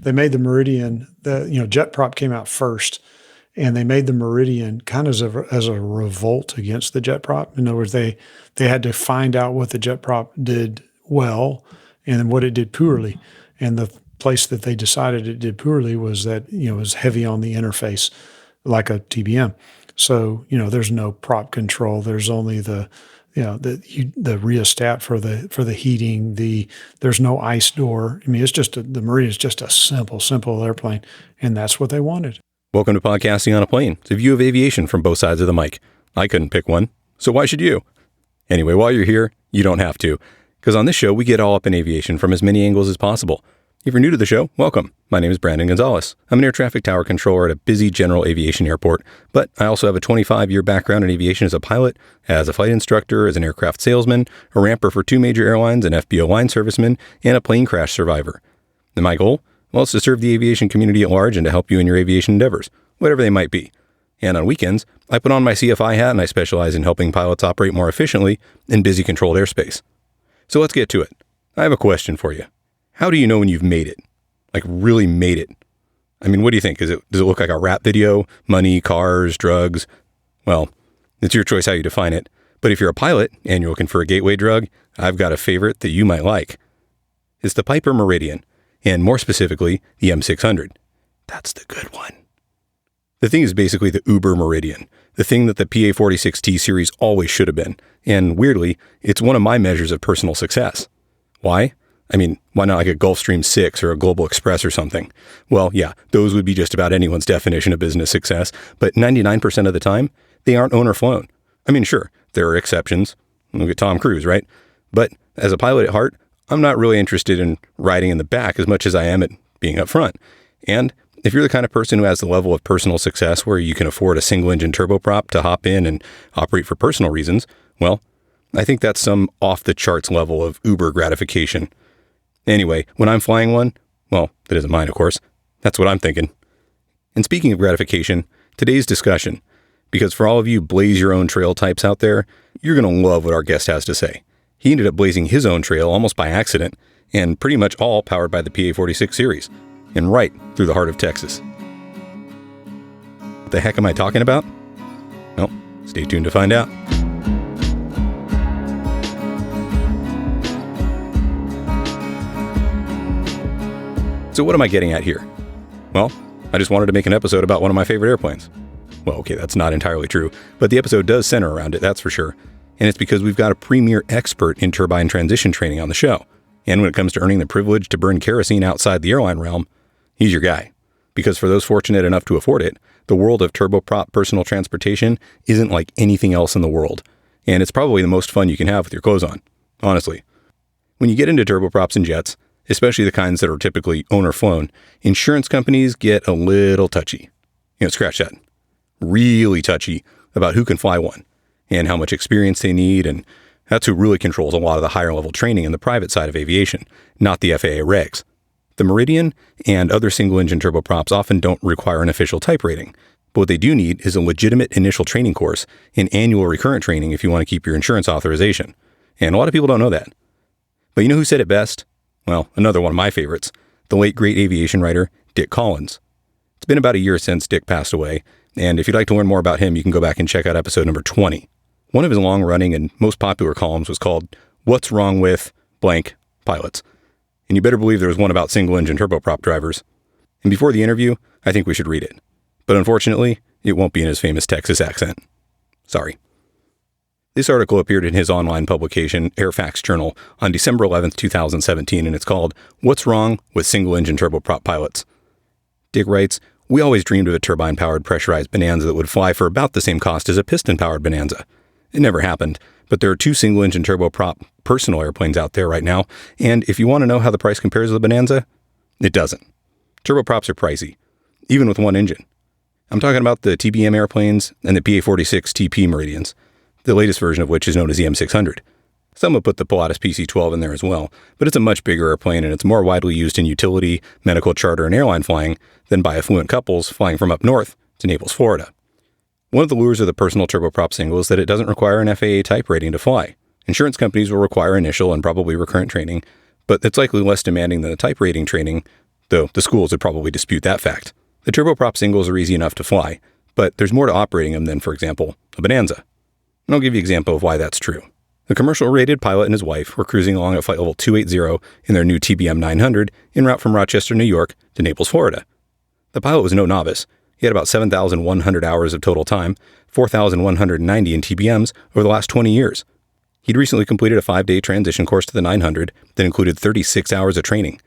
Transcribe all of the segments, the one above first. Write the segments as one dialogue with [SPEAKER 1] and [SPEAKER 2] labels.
[SPEAKER 1] they made the Meridian, jet prop came out first, and they made the Meridian kind of as a revolt against the jet prop. In other words, they had to find out what the jet prop did well and what it did poorly. And the place that they decided it did poorly was that, it was heavy on the interface like a TBM. So, there's no prop control. There's only the rheostat for the heating. There's no ice door. I mean, the Meridian is just a simple airplane, and that's what they wanted.
[SPEAKER 2] Welcome to Podcasting on a Plane. It's a view of aviation from both sides of the mic. I couldn't pick one, so why should you? Anyway, while you're here, you don't have to, because on this show, we get all up in aviation from as many angles as possible. If you're new to the show, welcome. My name is Brandon Gonzalez. I'm an air traffic tower controller at a busy general aviation airport, but I also have a 25-year background in aviation as a pilot, as a flight instructor, as an aircraft salesman, a ramper for 2 major airlines, an FBO line serviceman, and a plane crash survivor. And my goal? Well, it's to serve the aviation community at large and to help you in your aviation endeavors, whatever they might be. And on weekends, I put on my CFI hat and I specialize in helping pilots operate more efficiently in busy controlled airspace. So let's get to it. I have a question for you. How do you know when you've made it? Like really made it? I mean, what do you think? Does it look like a rap video? Money, cars, drugs? Well, it's your choice how you define it. But if you're a pilot and you're looking for a gateway drug, I've got a favorite that you might like. It's the Piper Meridian, and more specifically, the M600. That's the good one. The thing is basically the Uber Meridian, the thing that the PA-46T series always should have been. And weirdly, it's one of my measures of personal success. Why? I mean, why not like a Gulfstream 6 or a Global Express or something? Well, yeah, those would be just about anyone's definition of business success, but 99% of the time, they aren't owner flown. I mean, sure, there are exceptions. Look at Tom Cruise, right? But as a pilot at heart, I'm not really interested in riding in the back as much as I am at being up front. And if you're the kind of person who has the level of personal success where you can afford a single-engine turboprop to hop in and operate for personal reasons, well, I think that's some off-the-charts level of Uber gratification. Anyway, when I'm flying one, well, that isn't mine, of course. That's what I'm thinking. And speaking of gratification, today's discussion, because for all of you blaze your own trail types out there, you're going to love what our guest has to say. He ended up blazing his own trail almost by accident, and pretty much all powered by the PA-46 series, and right through the heart of Texas. What the heck am I talking about? Well, stay tuned to find out. So what am I getting at here? Well, I just wanted to make an episode about one of my favorite airplanes. Well, okay, that's not entirely true, but the episode does center around it, that's for sure. And it's because we've got a premier expert in turbine transition training on the show. And when it comes to earning the privilege to burn kerosene outside the airline realm, he's your guy. Because for those fortunate enough to afford it, the world of turboprop personal transportation isn't like anything else in the world. And it's probably the most fun you can have with your clothes on, honestly. When you get into turboprops and jets, especially the kinds that are typically owner-flown, insurance companies get a little touchy. Scratch that. Really touchy about who can fly one and how much experience they need, and that's who really controls a lot of the higher-level training in the private side of aviation, not the FAA regs. The Meridian and other single-engine turboprops often don't require an official type rating, but what they do need is a legitimate initial training course and annual recurrent training if you want to keep your insurance authorization. And a lot of people don't know that. But you know who said it best? Well, another one of my favorites, the late great aviation writer, Dick Collins. It's been about a year since Dick passed away, and if you'd like to learn more about him, you can go back and check out episode number 20. One of his long-running and most popular columns was called, What's Wrong with Blank Pilots? And you better believe there was one about single-engine turboprop drivers. And before the interview, I think we should read it. But unfortunately, it won't be in his famous Texas accent. Sorry. This article appeared in his online publication, Airfax Journal, on December 11th, 2017, and it's called, What's Wrong with Single-Engine Turboprop Pilots? Dick writes, We always dreamed of a turbine-powered pressurized Bonanza that would fly for about the same cost as a piston-powered Bonanza. It never happened, but there are 2 single-engine turboprop personal airplanes out there right now, and if you want to know how the price compares to the Bonanza, it doesn't. Turboprops are pricey, even with one engine. I'm talking about the TBM airplanes and the PA-46 TP Meridians, the latest version of which is known as the M600. Some have put the Pilatus PC-12 in there as well, but it's a much bigger airplane and it's more widely used in utility, medical charter, and airline flying than by affluent couples flying from up north to Naples, Florida. One of the lures of the personal turboprop single is that it doesn't require an FAA type rating to fly. Insurance companies will require initial and probably recurrent training, but it's likely less demanding than the type rating training, though the schools would probably dispute that fact. The turboprop singles are easy enough to fly, but there's more to operating them than, for example, a Bonanza. And I'll give you an example of why that's true. The commercial-rated pilot and his wife were cruising along at flight level 280 in their new TBM 900 en route from Rochester, New York to Naples, Florida. The pilot was no novice. He had about 7,100 hours of total time, 4,190 in TBMs over the last 20 years. He'd recently completed a 5-day transition course to the 900 that included 36 hours of training.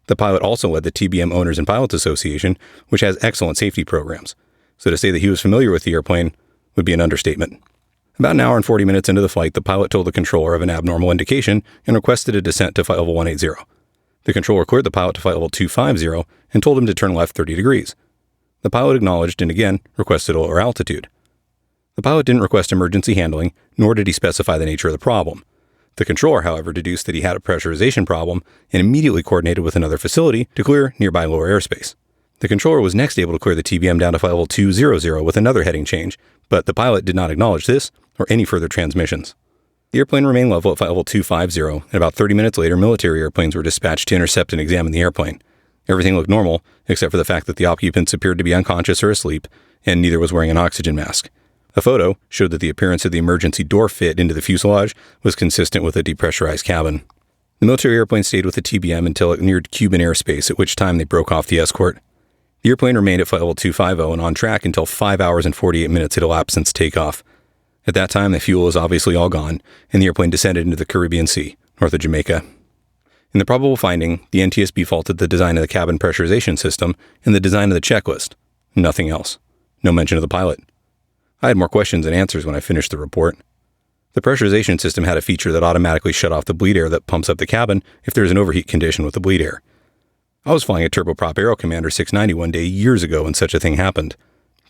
[SPEAKER 2] The pilot also led the TBM Owners and Pilots Association, which has excellent safety programs. So to say that he was familiar with the airplane would be an understatement. About an hour and 40 minutes into the flight, the pilot told the controller of an abnormal indication and requested a descent to flight level 180. The controller cleared the pilot to flight level 250 and told him to turn left 30 degrees. The pilot acknowledged and again requested a lower altitude. The pilot didn't request emergency handling, nor did he specify the nature of the problem. The controller, however, deduced that he had a pressurization problem and immediately coordinated with another facility to clear nearby lower airspace. The controller was next able to clear the TBM down to flight level 200 with another heading change, but the pilot did not acknowledge this or any further transmissions. The airplane remained level at flight level 250, and about 30 minutes later, military airplanes were dispatched to intercept and examine the airplane. Everything looked normal, except for the fact that the occupants appeared to be unconscious or asleep, and neither was wearing an oxygen mask. A photo showed that the appearance of the emergency door fit into the fuselage was consistent with a depressurized cabin. The military airplane stayed with the TBM until it neared Cuban airspace, at which time they broke off the escort. The airplane remained at flight level 250 and on track until 5 hours and 48 minutes had elapsed since takeoff. At that time, the fuel was obviously all gone, and the airplane descended into the Caribbean Sea, north of Jamaica. In the probable finding, the NTSB faulted the design of the cabin pressurization system and the design of the checklist. Nothing else. No mention of the pilot. I had more questions than answers when I finished the report. The pressurization system had a feature that automatically shut off the bleed air that pumps up the cabin if there is an overheat condition with the bleed air. I was flying a turboprop Aero Commander 690 one day years ago when such a thing happened.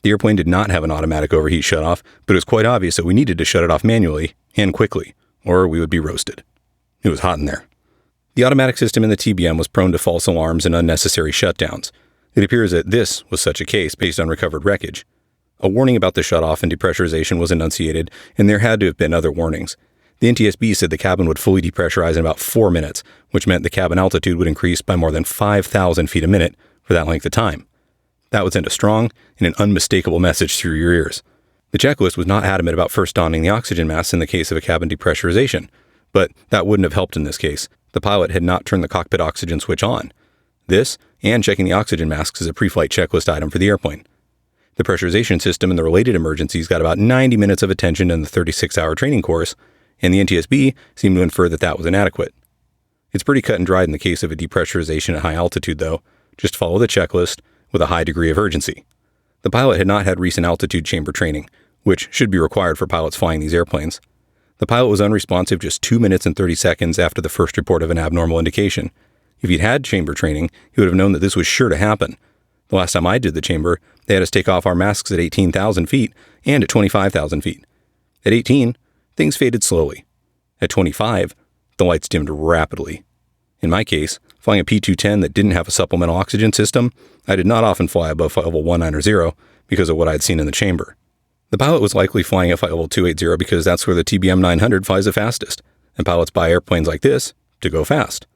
[SPEAKER 2] The airplane did not have an automatic overheat shutoff, but it was quite obvious that we needed to shut it off manually and quickly, or we would be roasted. It was hot in there. The automatic system in the TBM was prone to false alarms and unnecessary shutdowns. It appears that this was such a case based on recovered wreckage. A warning about the shutoff and depressurization was enunciated, and there had to have been other warnings. The NTSB said the cabin would fully depressurize in about 4 minutes, which meant the cabin altitude would increase by more than 5,000 feet a minute for that length of time. That would send a strong and an unmistakable message through your ears. The checklist was not adamant about first donning the oxygen mask in the case of a cabin depressurization, but that wouldn't have helped in this case. The pilot had not turned the cockpit oxygen switch on. This, and checking the oxygen masks, is a pre-flight checklist item for the airplane. The pressurization system and the related emergencies got about 90 minutes of attention in the 36-hour training course, and the NTSB seemed to infer that that was inadequate. It's pretty cut and dried in the case of a depressurization at high altitude, though. Just follow the checklist with a high degree of urgency. The pilot had not had recent altitude chamber training, which should be required for pilots flying these airplanes. The pilot was unresponsive just 2 minutes and 30 seconds after the first report of an abnormal indication. If he'd had chamber training, he would have known that this was sure to happen. The last time I did the chamber, they had us take off our masks at 18,000 feet and at 25,000 feet. At 18, things faded slowly. At 25, the lights dimmed rapidly. In my case, flying a P210 that didn't have a supplemental oxygen system, I did not often fly above flight level 190 because of what I'd seen in the chamber. The pilot was likely flying at flight level 280 because that's where the TBM 900 flies the fastest, and pilots buy airplanes like this to go fast.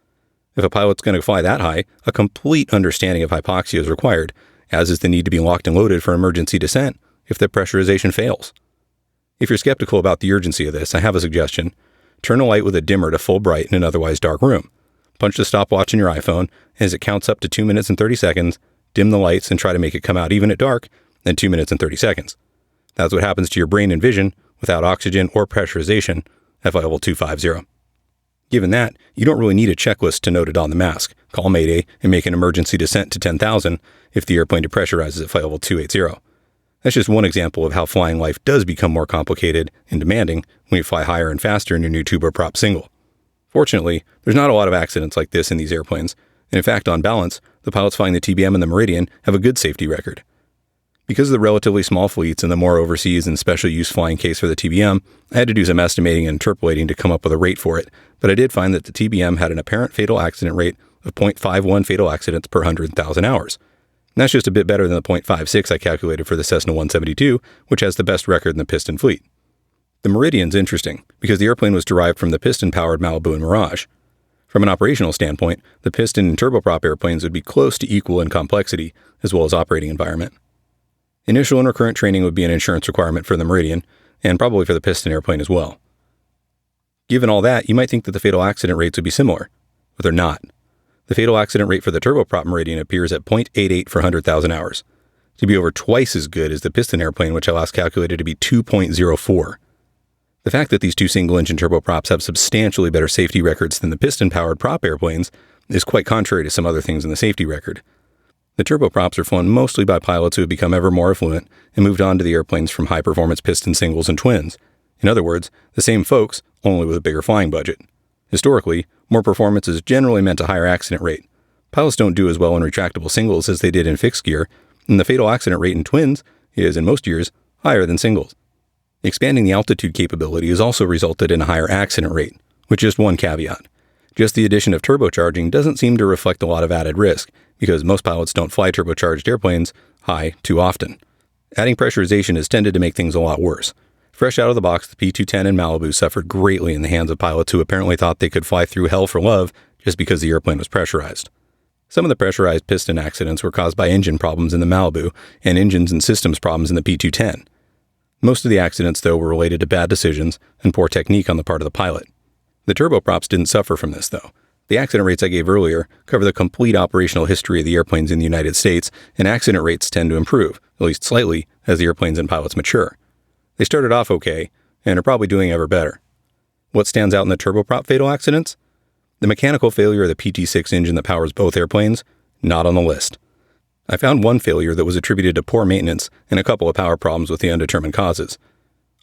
[SPEAKER 2] If a pilot's going to fly that high, a complete understanding of hypoxia is required, as is the need to be locked and loaded for emergency descent if the pressurization fails. If you're skeptical about the urgency of this, I have a suggestion. Turn a light with a dimmer to full bright in an otherwise dark room. Punch the stopwatch in your iPhone, and as it counts up to 2 minutes and 30 seconds, dim the lights and try to make it come out even at dark, then 2 minutes and 30 seconds. That's what happens to your brain and vision without oxygen or pressurization at flight level 250. Given that, you don't really need a checklist to note it on the mask. Call Mayday and make an emergency descent to 10,000 if the airplane depressurizes at flight level 280. That's just one example of how flying life does become more complicated and demanding when you fly higher and faster in your new turboprop single. Fortunately, there's not a lot of accidents like this in these airplanes, and in fact, on balance, the pilots flying the TBM and the Meridian have a good safety record. Because of the relatively small fleets and the more overseas and special use flying case for the TBM, I had to do some estimating and interpolating to come up with a rate for it, but I did find that the TBM had an apparent fatal accident rate of 0.51 fatal accidents per 100,000 hours. And that's just a bit better than the 0.56 I calculated for the Cessna 172, which has the best record in the piston fleet. The Meridian's interesting because the airplane was derived from the piston-powered Malibu and Mirage. From an operational standpoint, the piston and turboprop airplanes would be close to equal in complexity as well as operating environment. Initial and recurrent training would be an insurance requirement for the Meridian, and probably for the piston airplane as well. Given all that, you might think that the fatal accident rates would be similar, but they're not. The fatal accident rate for the turboprop Meridian appears at 0.88 for 100,000 hours, to be over twice as good as the piston airplane, which I last calculated to be 2.04. The fact that these two single-engine turboprops have substantially better safety records than the piston-powered prop airplanes is quite contrary to some other things in the safety record. The turboprops are flown mostly by pilots who have become ever more affluent and moved on to the airplanes from high-performance piston singles and twins. In other words, the same folks, only with a bigger flying budget. Historically, more performance has generally meant a higher accident rate. Pilots don't do as well in retractable singles as they did in fixed gear, and the fatal accident rate in twins is, in most years, higher than singles. Expanding the altitude capability has also resulted in a higher accident rate, with just one caveat. Just the addition of turbocharging doesn't seem to reflect a lot of added risk, because most pilots don't fly turbocharged airplanes high too often. Adding pressurization has tended to make things a lot worse. Fresh out of the box, the P-210 and Malibu suffered greatly in the hands of pilots who apparently thought they could fly through hell for love just because the airplane was pressurized. Some of the pressurized piston accidents were caused by engine problems in the Malibu and engines and systems problems in the P-210. Most of the accidents, though, were related to bad decisions and poor technique on the part of the pilot. The turboprops didn't suffer from this, though. The accident rates I gave earlier cover the complete operational history of the airplanes in the United States, and accident rates tend to improve, at least slightly, as the airplanes and pilots mature. They started off okay, and are probably doing ever better. What stands out in the turboprop fatal accidents? The mechanical failure of the PT-6 engine that powers both airplanes? Not on the list. I found one failure that was attributed to poor maintenance and a couple of power problems with the undetermined causes.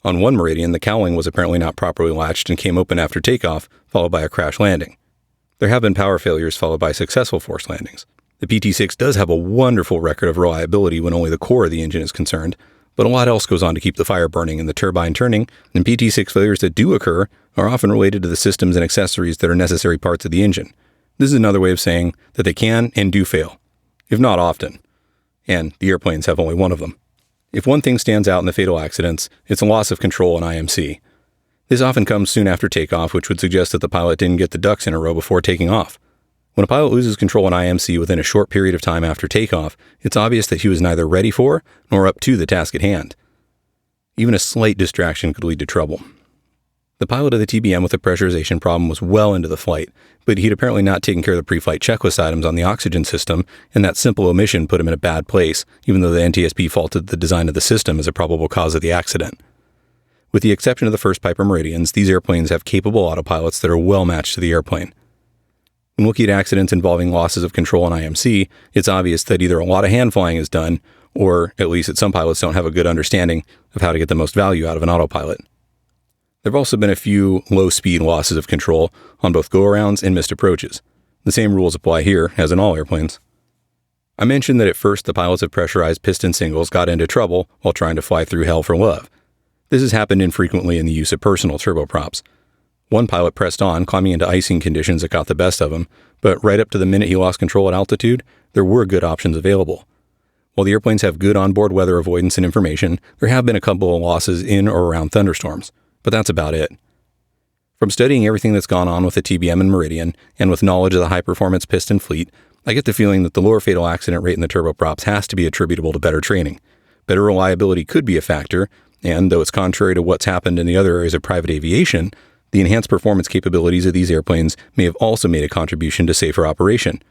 [SPEAKER 2] On one Meridian, the cowling was apparently not properly latched and came open after takeoff, followed by a crash landing. There have been power failures followed by successful forced landings. The PT-6 does have a wonderful record of reliability when only the core of the engine is concerned, but a lot else goes on to keep the fire burning and the turbine turning, and PT-6 failures that do occur are often related to the systems and accessories that are necessary parts of the engine. This is another way of saying that they can and do fail, if not often, and the airplanes have only one of them. If one thing stands out in the fatal accidents, it's a loss of control in IMC. This often comes soon after takeoff, which would suggest that the pilot didn't get the ducks in a row before taking off. When a pilot loses control in IMC within a short period of time after takeoff, it's obvious that he was neither ready for nor up to the task at hand. Even a slight distraction could lead to trouble. The pilot of the TBM with a pressurization problem was well into the flight, but he'd apparently not taken care of the pre-flight checklist items on the oxygen system, and that simple omission put him in a bad place, even though the NTSB faulted the design of the system as a probable cause of the accident. With the exception of the first Piper Meridians, these airplanes have capable autopilots that are well matched to the airplane. When looking at accidents involving losses of control in IMC, it's obvious that either a lot of hand flying is done, or at least that some pilots don't have a good understanding of how to get the most value out of an autopilot. There have also been a few low-speed losses of control on both go-arounds and missed approaches. The same rules apply here as in all airplanes. I mentioned that at first the pilots of pressurized piston singles got into trouble while trying to fly through hell for love. This has happened infrequently in the use of personal turboprops. One pilot pressed on, climbing into icing conditions that got the best of him, but right up to the minute he lost control at altitude, there were good options available. While the airplanes have good onboard weather avoidance and information, there have been a couple of losses in or around thunderstorms, but that's about it. From studying everything that's gone on with the TBM and Meridian, and with knowledge of the high-performance piston fleet, I get the feeling that the lower fatal accident rate in the turboprops has to be attributable to better training. Better reliability could be a factor, and though it's contrary to what's happened in the other areas of private aviation, the enhanced performance capabilities of these airplanes may have also made a contribution to safer operation.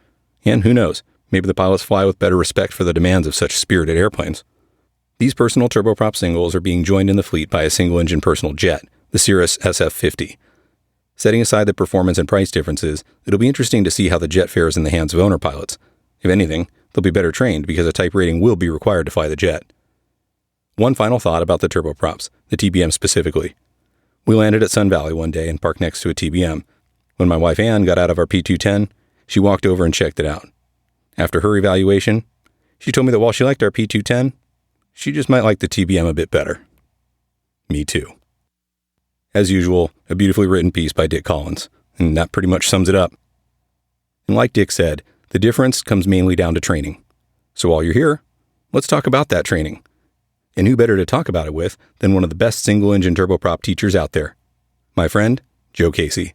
[SPEAKER 2] And who knows, maybe the pilots fly with better respect for the demands of such spirited airplanes. These personal turboprop singles are being joined in the fleet by a single-engine personal jet, the Cirrus SF-50. Setting aside the performance and price differences, it'll be interesting to see how the jet fares in the hands of owner pilots. If anything, they'll be better trained because a type rating will be required to fly the jet. One final thought about the turboprops, the TBM specifically. We landed at Sun Valley one day and parked next to a TBM. When my wife Ann got out of our P-210, she walked over and checked it out. After her evaluation, she told me that while she liked our P-210, she just might like the TBM a bit better. Me too. As usual, a beautifully written piece by Dick Collins, and that pretty much sums it up. And like Dick said, the difference comes mainly down to training. So while you're here, let's talk about that training. And who better to talk about it with than one of the best single-engine turboprop teachers out there, my friend, Joe Casey.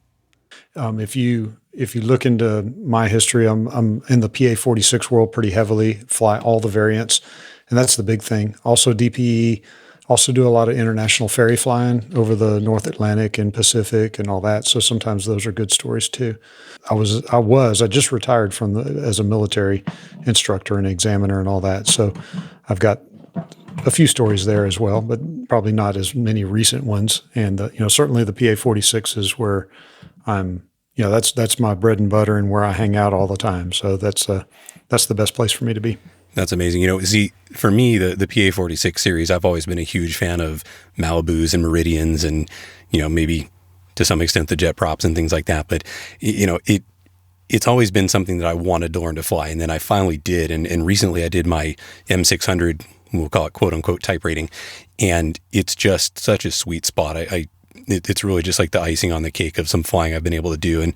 [SPEAKER 1] If you if you look into my history, I'm in the PA-46 world pretty heavily, fly all the variants, and that's the big thing. Also DPE, also do a lot of international ferry flying over the North Atlantic and Pacific and all that. So sometimes those are good stories too. I just retired as a military instructor and examiner and all that. So I've got a few stories there as well, but probably not as many recent ones. And certainly the PA-46 is where I'm. That's my bread and butter and where I hang out all the time. So that's the best place for me to be.
[SPEAKER 2] That's amazing. See, for me, the PA-46 series, I've always been a huge fan of Malibus and Meridians and, maybe to some extent the jet props and things like that. But, it's always been something that I wanted to learn to fly. And then I finally did. And recently I did my M600, we'll call it quote unquote type rating. And it's just such a sweet spot. It's really just like the icing on the cake of some flying I've been able to do. And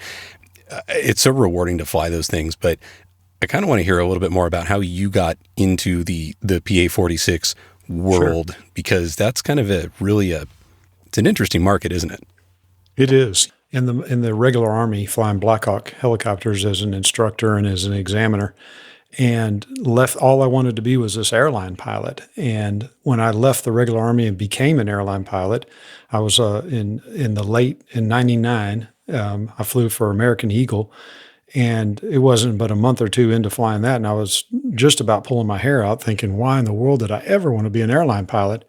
[SPEAKER 2] it's so rewarding to fly those things. But I kind of want to hear a little bit more about how you got into the PA-46 world, sure, because that's kind of it's an interesting market, isn't it?
[SPEAKER 1] It is. In the regular Army, flying Black Hawk helicopters as an instructor and as an examiner, and all I wanted to be was this airline pilot. And when I left the regular Army and became an airline pilot, I was in '99. I flew for American Eagle. And it wasn't but a month or two into flying that, and I was just about pulling my hair out thinking, why in the world did I ever want to be an airline pilot?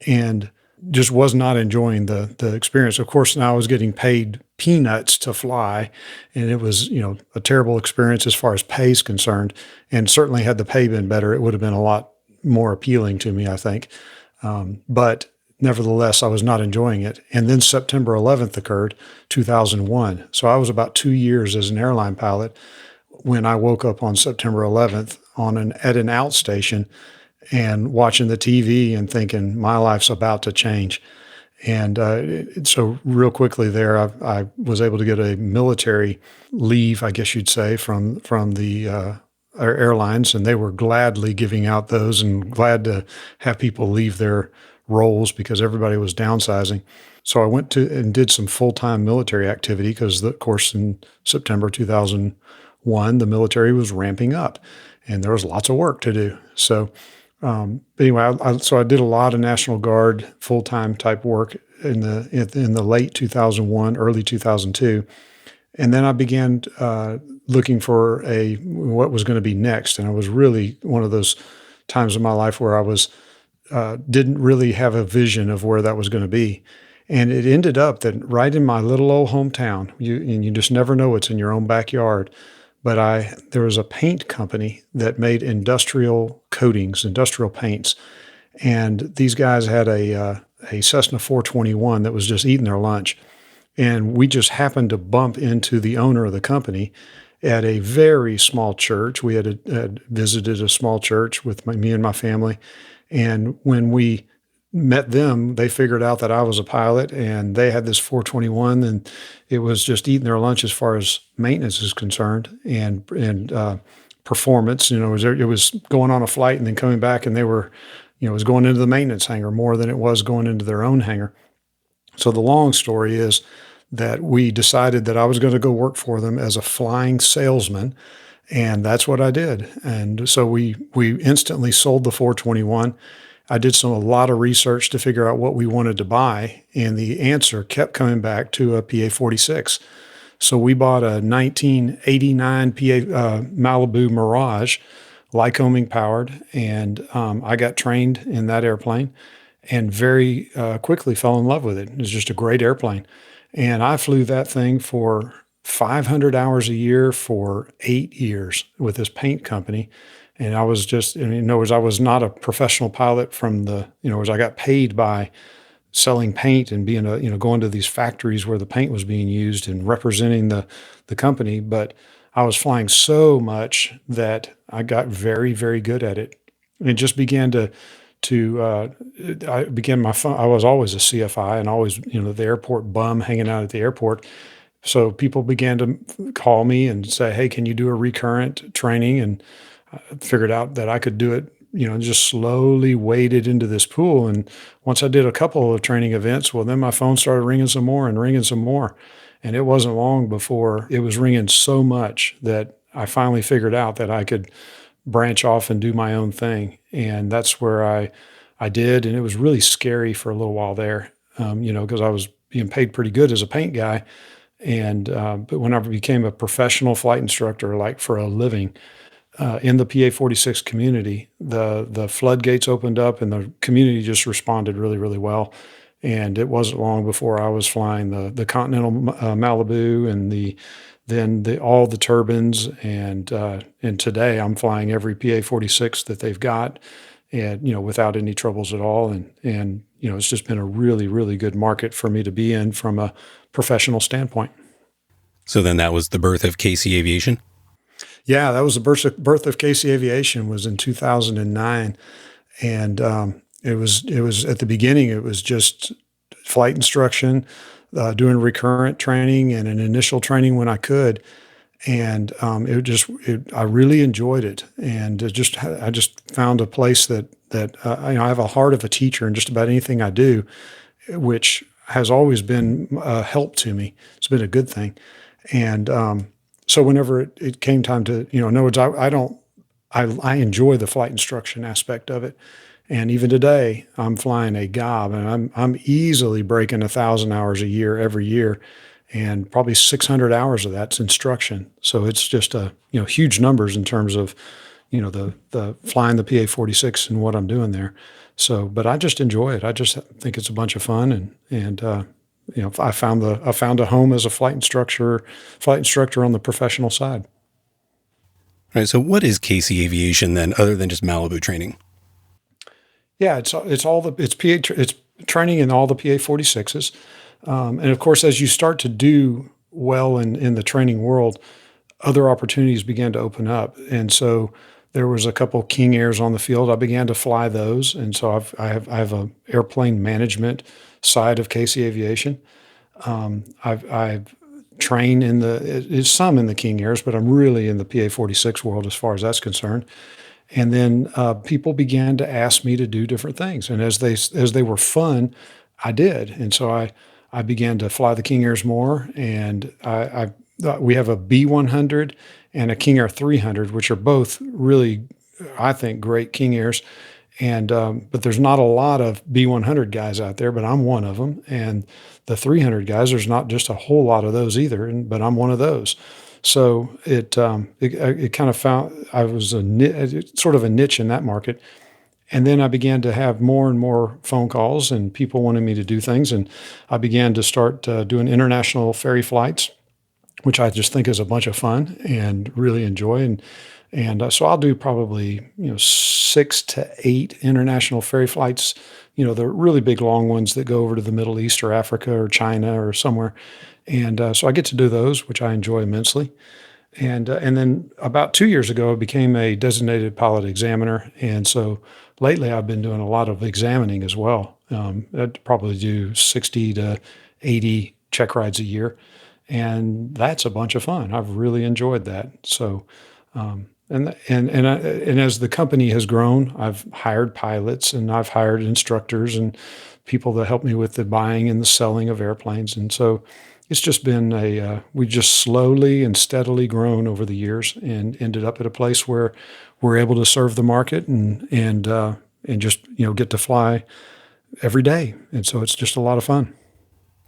[SPEAKER 1] And just was not enjoying the experience. Of course, now I was getting paid peanuts to fly, and it was, a terrible experience as far as pay is concerned. And certainly had the pay been better, it would have been a lot more appealing to me, I think. But nevertheless, I was not enjoying it. And then September 11th occurred, 2001. So I was about 2 years as an airline pilot when I woke up on September 11th at an outstation and watching the TV and thinking my life's about to change. And so real quickly there, I was able to get a military leave, I guess you'd say, from the airlines, and they were gladly giving out those and glad to have people leave their roles because everybody was downsizing. So I went to and did some full-time military activity because, of course, in September 2001, the military was ramping up and there was lots of work to do. So anyway, I did a lot of National Guard full-time type work in the late 2001, early 2002. And then I began looking for what was going to be next. And I was really one of those times in my life where I didn't really have a vision of where that was going to be. And it ended up that right in my little old hometown, you just never know what's in your own backyard. But there was a paint company that made industrial coatings, industrial paints. And these guys had a Cessna 421 that was just eating their lunch. And we just happened to bump into the owner of the company at a very small church. We had visited a small church with me and my family. And when we met them, they figured out that I was a pilot and they had this 421 and it was just eating their lunch as far as maintenance is concerned and performance. It was going on a flight and then coming back and they were, it was going into the maintenance hangar more than it was going into their own hangar. So the long story is that we decided that I was going to go work for them as a flying salesman. And that's what I did. And so we instantly sold the 421. I did a lot of research to figure out what we wanted to buy, and the answer kept coming back to a PA-46. So we bought a 1989 Malibu Mirage, Lycoming powered, and I got trained in that airplane and very quickly fell in love with it. It was just a great airplane. And I flew that thing for 500 hours a year for 8 years with this paint company. And I was in other words, I was not a professional pilot I got paid by selling paint and being going to these factories where the paint was being used and representing the company. But I was flying so much that I got very, very good at it. And it just began I began my fun. I was always a CFI and always, the airport bum hanging out at the airport. So people began to call me and say, hey, can you do a recurrent training? And I figured out that I could do it, just slowly waded into this pool. And once I did a couple of training events, well, then my phone started ringing some more and ringing some more. And it wasn't long before it was ringing so much that I finally figured out that I could branch off and do my own thing. And that's where I did. And it was really scary for a little while there, because I was being paid pretty good as a paint guy. And but when I became a professional flight instructor, like for a living, in the PA 46 community, the floodgates opened up, and the community just responded really, really well. And it wasn't long before I was flying the Continental Malibu and all the turbines, and today I'm flying every PA 46 that they've got, and without any troubles at all. And it's just been a really, really good market for me to be in from a professional standpoint.
[SPEAKER 2] So then that was the birth of KC Aviation?
[SPEAKER 1] Yeah, that was the birth of KC Aviation was in 2009, and it was at the beginning. It was just flight instruction, doing recurrent training and an initial training when I could, and I really enjoyed it, and I just found a place that I have a heart of a teacher in just about anything I do, which has always been a help to me. It's been a good thing, and so whenever it came time to, in other words, I enjoy the flight instruction aspect of it. And even today, I'm flying a gob, and I'm easily breaking 1,000 hours a year every year, and probably 600 hours of that's instruction. So it's just huge numbers in terms of, the flying the PA 46 and what I'm doing there. So, but I just enjoy it. I just think it's a bunch of fun, and I found a home as a flight instructor on the professional side.
[SPEAKER 2] All right. So what is KC Aviation then, other than just Malibu training?
[SPEAKER 1] Yeah, it's training in all the PA 46s, and of course, as you start to do well in the training world, other opportunities began to open up, and so there was a couple King Airs on the field. I began to fly those, and so I have a airplane management side of KC Aviation. I've trained some in the King Airs, but I'm really in the PA 46 world as far as that's concerned. And then people began to ask me to do different things, and as they were fun, I did. And so I began to fly the King Airs more, and we have a B100 and a King Air 300, which are both really, I think, great King Airs. And but there's not a lot of B100 guys out there, but I'm one of them. And the 300 guys, there's not just a whole lot of those either, but I'm one of those. So it kind of found I was sort of a niche in that market. And then I began to have more and more phone calls and people wanting me to do things. And I began to start doing international ferry flights, which I just think is a bunch of fun and really enjoy. And so I'll do probably 6 to 8 international ferry flights, the really big long ones that go over to the Middle East or Africa or China or somewhere. And so I get to do those, which I enjoy immensely. And then about 2 years ago, I became a designated pilot examiner. And so lately I've been doing a lot of examining as well. I'd probably do 60 to 80 check rides a year. And that's a bunch of fun. I've really enjoyed that. So, and as the company has grown, I've hired pilots and I've hired instructors and people that help me with the buying and the selling of airplanes. And so it's just been we just slowly and steadily grown over the years and ended up at a place where we're able to serve the market and just, get to fly every day. And so it's just a lot of fun.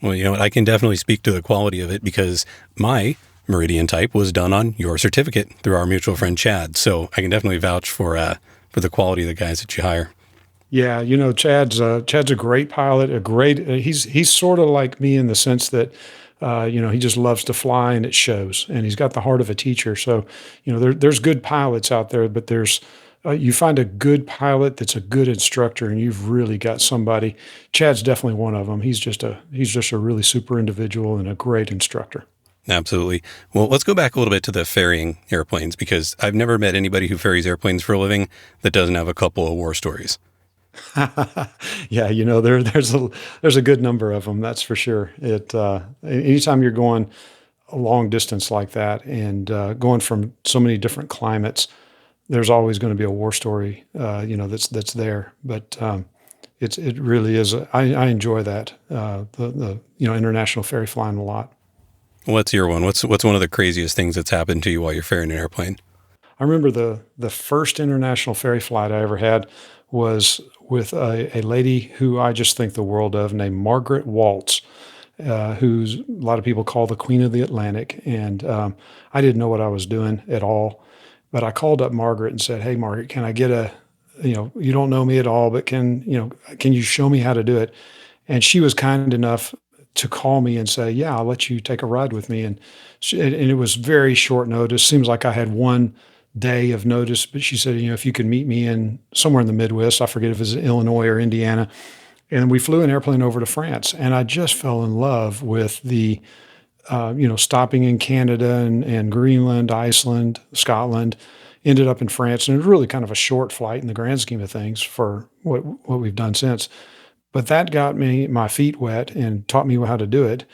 [SPEAKER 2] Well, I can definitely speak to the quality of it because my Meridian type was done on your certificate through our mutual friend Chad. So I can definitely vouch for the quality of the guys that you hire.
[SPEAKER 1] Yeah, Chad's a great pilot. He's sort of like me in the sense that he just loves to fly and it shows. And he's got the heart of a teacher. So there's good pilots out there, but there's you find a good pilot that's a good instructor, and you've really got somebody. Chad's definitely one of them. He's just a really super individual and a great instructor.
[SPEAKER 2] Absolutely. Well, let's go back a little bit to the ferrying airplanes, because I've never met anybody who ferries airplanes for a living that doesn't have a couple of war stories.
[SPEAKER 1] Yeah, there's a good number of them. That's for sure. Anytime you're going a long distance like that and going from so many different climates, there's always going to be a war story, that's there. But it really is. I enjoy that the international ferry flying a lot.
[SPEAKER 2] What's your one? What's one of the craziest things that's happened to you while you're ferrying an airplane?
[SPEAKER 1] I remember the first international ferry flight I ever had was with a lady who I just think the world of, named Margaret Waltz, who's a lot of people call the Queen of the Atlantic. And I didn't know what I was doing at all, but I called up Margaret and said, "Hey, Margaret, can I get a, you don't know me at all, but can you show me how to do it?" And she was kind enough to call me and say, "Yeah, I'll let you take a ride with me." And it was very short notice. Seems like I had one day of notice, but she said, "If you could meet me in somewhere in the Midwest, I forget if it was Illinois or Indiana." And we flew an airplane over to France, and I just fell in love with the, stopping in Canada and Greenland, Iceland, Scotland, ended up in France, and it was really kind of a short flight in the grand scheme of things for what we've done since. But that got me my feet wet and taught me how to do it.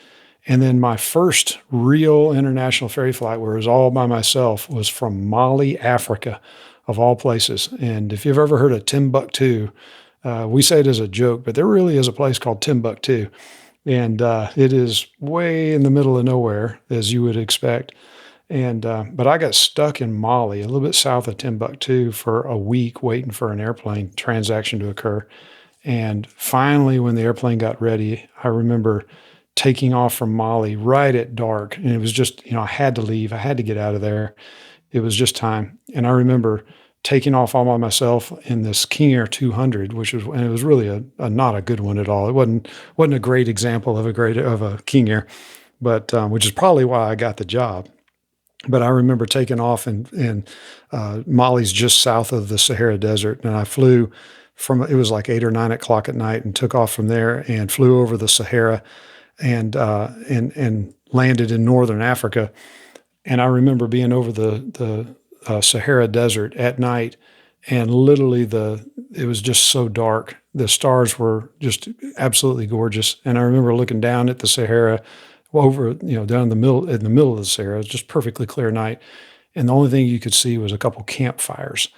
[SPEAKER 1] And then my first real international ferry flight, where it was all by myself, was from Mali, Africa, of all places. And if you've ever heard of Timbuktu, we say it as a joke, but there really is a place called Timbuktu. And it is way in the middle of nowhere, as you would expect. And but I got stuck in Mali, a little bit south of Timbuktu, for a week waiting for an airplane transaction to occur. And finally, when the airplane got ready, I remember taking off from Mali right at dark. And it was just, I had to leave. I had to get out of there. It was just time. And I remember taking off all by myself in this King Air 200, and it was really a not a good one at all. It wasn't a great example of a King Air, but which is probably why I got the job. But I remember taking off, and Mali's just south of the Sahara Desert, and I flew it was like 8 or 9 o'clock at night, and took off from there and flew over the Sahara, and landed in northern Africa. And I remember being over the Sahara Desert at night, and literally it was just so dark. The stars were just absolutely gorgeous, and I remember looking down at the Sahara, over down in the middle of the Sahara. It was just perfectly clear night, and the only thing you could see was a couple campfires.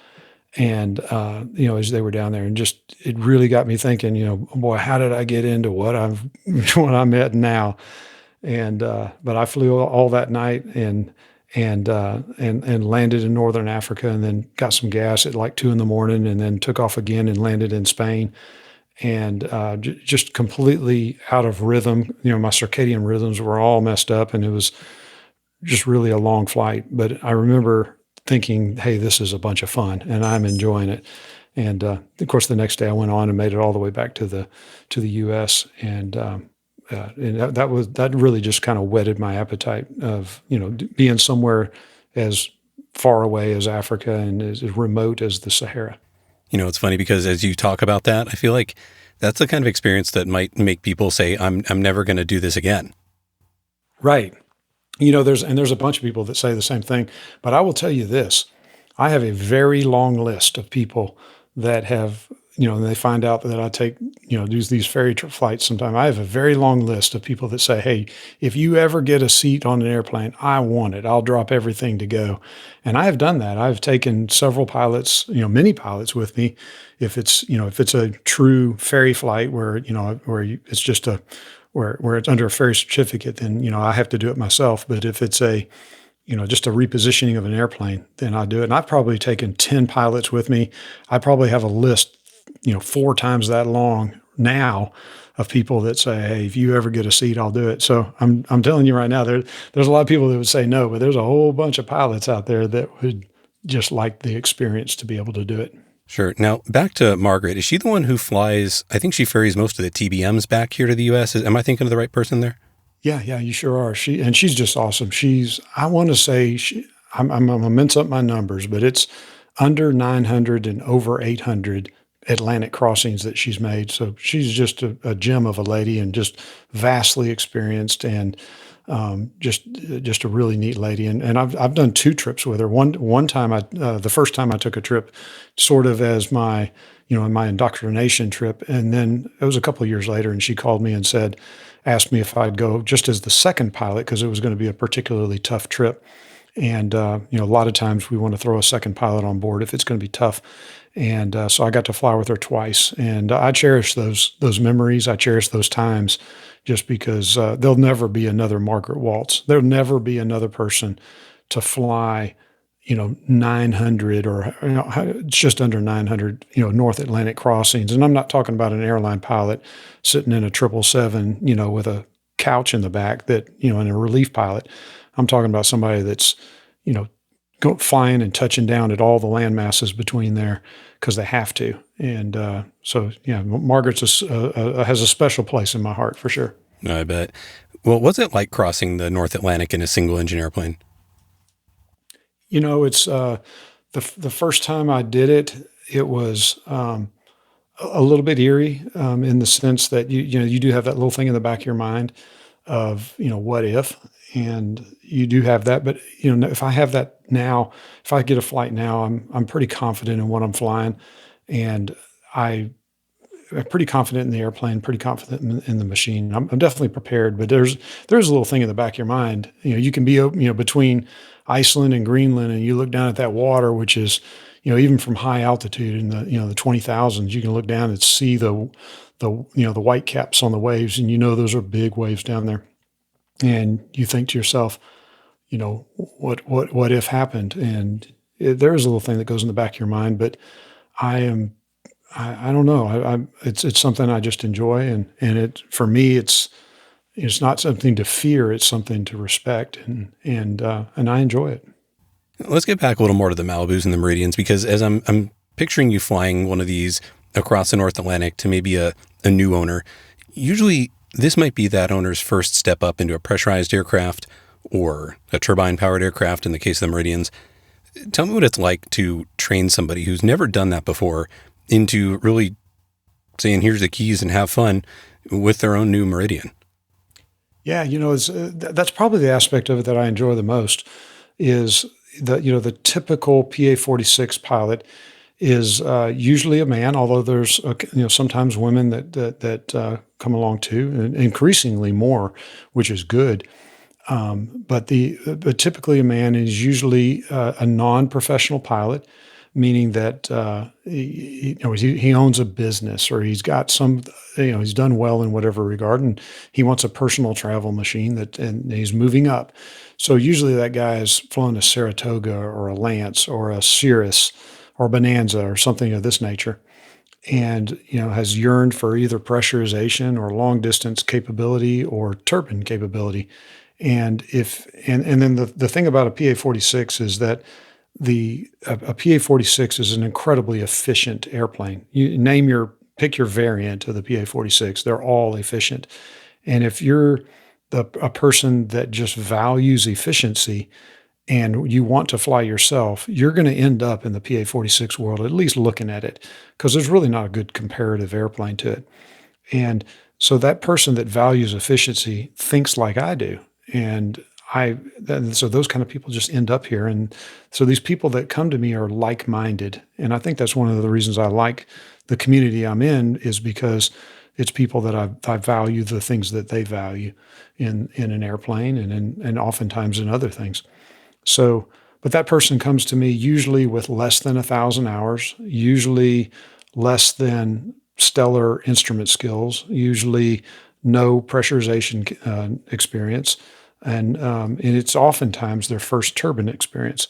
[SPEAKER 1] And as they were down there, and just it really got me thinking, boy, how did I get into what I'm at now? And but I flew all that night, and landed in northern Africa, and then got some gas at like 2 a.m, and then took off again and landed in Spain, and just completely out of rhythm. My circadian rhythms were all messed up, and it was just really a long flight. But I remember thinking, hey, this is a bunch of fun, and I'm enjoying it. And of course, the next day I went on and made it all the way back to the U.S. And that really just kind of whetted my appetite of being somewhere as far away as Africa and as remote as the Sahara.
[SPEAKER 2] It's funny because as you talk about that, I feel like that's the kind of experience that might make people say, I'm never going to do this again.
[SPEAKER 1] Right. There's a bunch of people that say the same thing, but I will tell you this. I have a very long list of people that have, and they find out that I take, these ferry flights sometime. I have a very long list of people that say, "Hey, if you ever get a seat on an airplane, I want it. I'll drop everything to go." And I have done that. I've taken several pilots, many pilots with me. If it's a true ferry flight where, it's just where it's under a ferry certificate, then, I have to do it myself. But if it's just a repositioning of an airplane, then I do it. And I've probably taken 10 pilots with me. I probably have a list, 4 times that long now of people that say, "Hey, if you ever get a seat, I'll do it." So I'm telling you right now, there's a lot of people that would say no, but there's a whole bunch of pilots out there that would just like the experience to be able to do it.
[SPEAKER 2] Sure. Now, back to Margaret. Is she the one who flies? I think she ferries most of the TBMs back here to the U.S. Am I thinking of the right person there?
[SPEAKER 1] Yeah, you sure are. She's just awesome. I want to say, I'm going to mince up my numbers, but it's under 900 and over 800 Atlantic crossings that she's made. So she's just a gem of a lady, and just vastly experienced, and just a really neat lady. And I've done 2 trips with her. One time the first time I took a trip sort of as my, my indoctrination trip. And then it was a couple of years later, and she called me and asked me if I'd go just as the second pilot, because it was going to be a particularly tough trip. And, a lot of times we want to throw a second pilot on board if it's going to be tough. And so I got to fly with her twice, and I cherish those memories. I cherish those times, just because there'll never be another Margaret Waltz. There'll never be another person to fly, 900 or just under 900, North Atlantic crossings. And I'm not talking about an airline pilot sitting in a 777, with a couch in the back and a relief pilot. I'm talking about somebody that's, flying and touching down at all the land masses between there because they have to. And so, yeah, Margaret's has a special place in my heart for sure.
[SPEAKER 2] I bet. Well, what's it like crossing the North Atlantic in a single engine airplane?
[SPEAKER 1] It's the first time I did it, it was a little bit eerie in the sense that you do have that little thing in the back of your mind of what if, and you do have that. But if I have that now, if I get a flight now, I'm pretty confident in what I'm flying, and I'm pretty confident in the airplane, pretty confident in the machine. I'm definitely prepared, but there's a little thing in the back of your mind. You can be between Iceland and Greenland, and you look down at that water, which is even from high altitude in the 20,000s, you can look down and see the white caps on the waves, and those are big waves down there, and you think to yourself, what if happened, and there is a little thing that goes in the back of your mind, but I don't know. It's something I just enjoy, and for me it's not something to fear. It's something to respect, and I enjoy it.
[SPEAKER 2] Let's get back a little more to the Malibus and the Meridians, because as I'm picturing you flying one of these across the North Atlantic to maybe a new owner, usually this might be that owner's first step up into a pressurized aircraft or a turbine-powered aircraft in the case of the Meridians. Tell me what it's like to train somebody who's never done that before into really saying, here's the keys and have fun with their own new Meridian.
[SPEAKER 1] Yeah, that's probably the aspect of it that I enjoy the most is the typical PA-46 pilot is usually a man, although there's sometimes women that come along too, and increasingly more, which is good. But typically a man is usually a non-professional pilot, meaning that he owns a business, or he's got he's done well in whatever regard, and he wants a personal travel machine and he's moving up. So usually that guy has flown a Saratoga or a Lance or a Cirrus or Bonanza or something of this nature, and has yearned for either pressurization or long distance capability or turbine capability. And then the thing about a PA-46 is that a PA-46 is an incredibly efficient airplane. Pick your variant of the PA-46. They're all efficient. And if you're a person that just values efficiency and you want to fly yourself, you're going to end up in the PA-46 world, at least looking at it, because there's really not a good comparative airplane to it. And so that person that values efficiency thinks like I do. And so those kind of people just end up here. And so these people that come to me are like-minded. And I think that's one of the reasons I like the community I'm in, is because it's people that I value the things that they value in an airplane and oftentimes in other things. So, but that person comes to me usually with less than 1,000 hours, usually less than stellar instrument skills, usually no pressurization experience, and it's oftentimes their first turbine experience.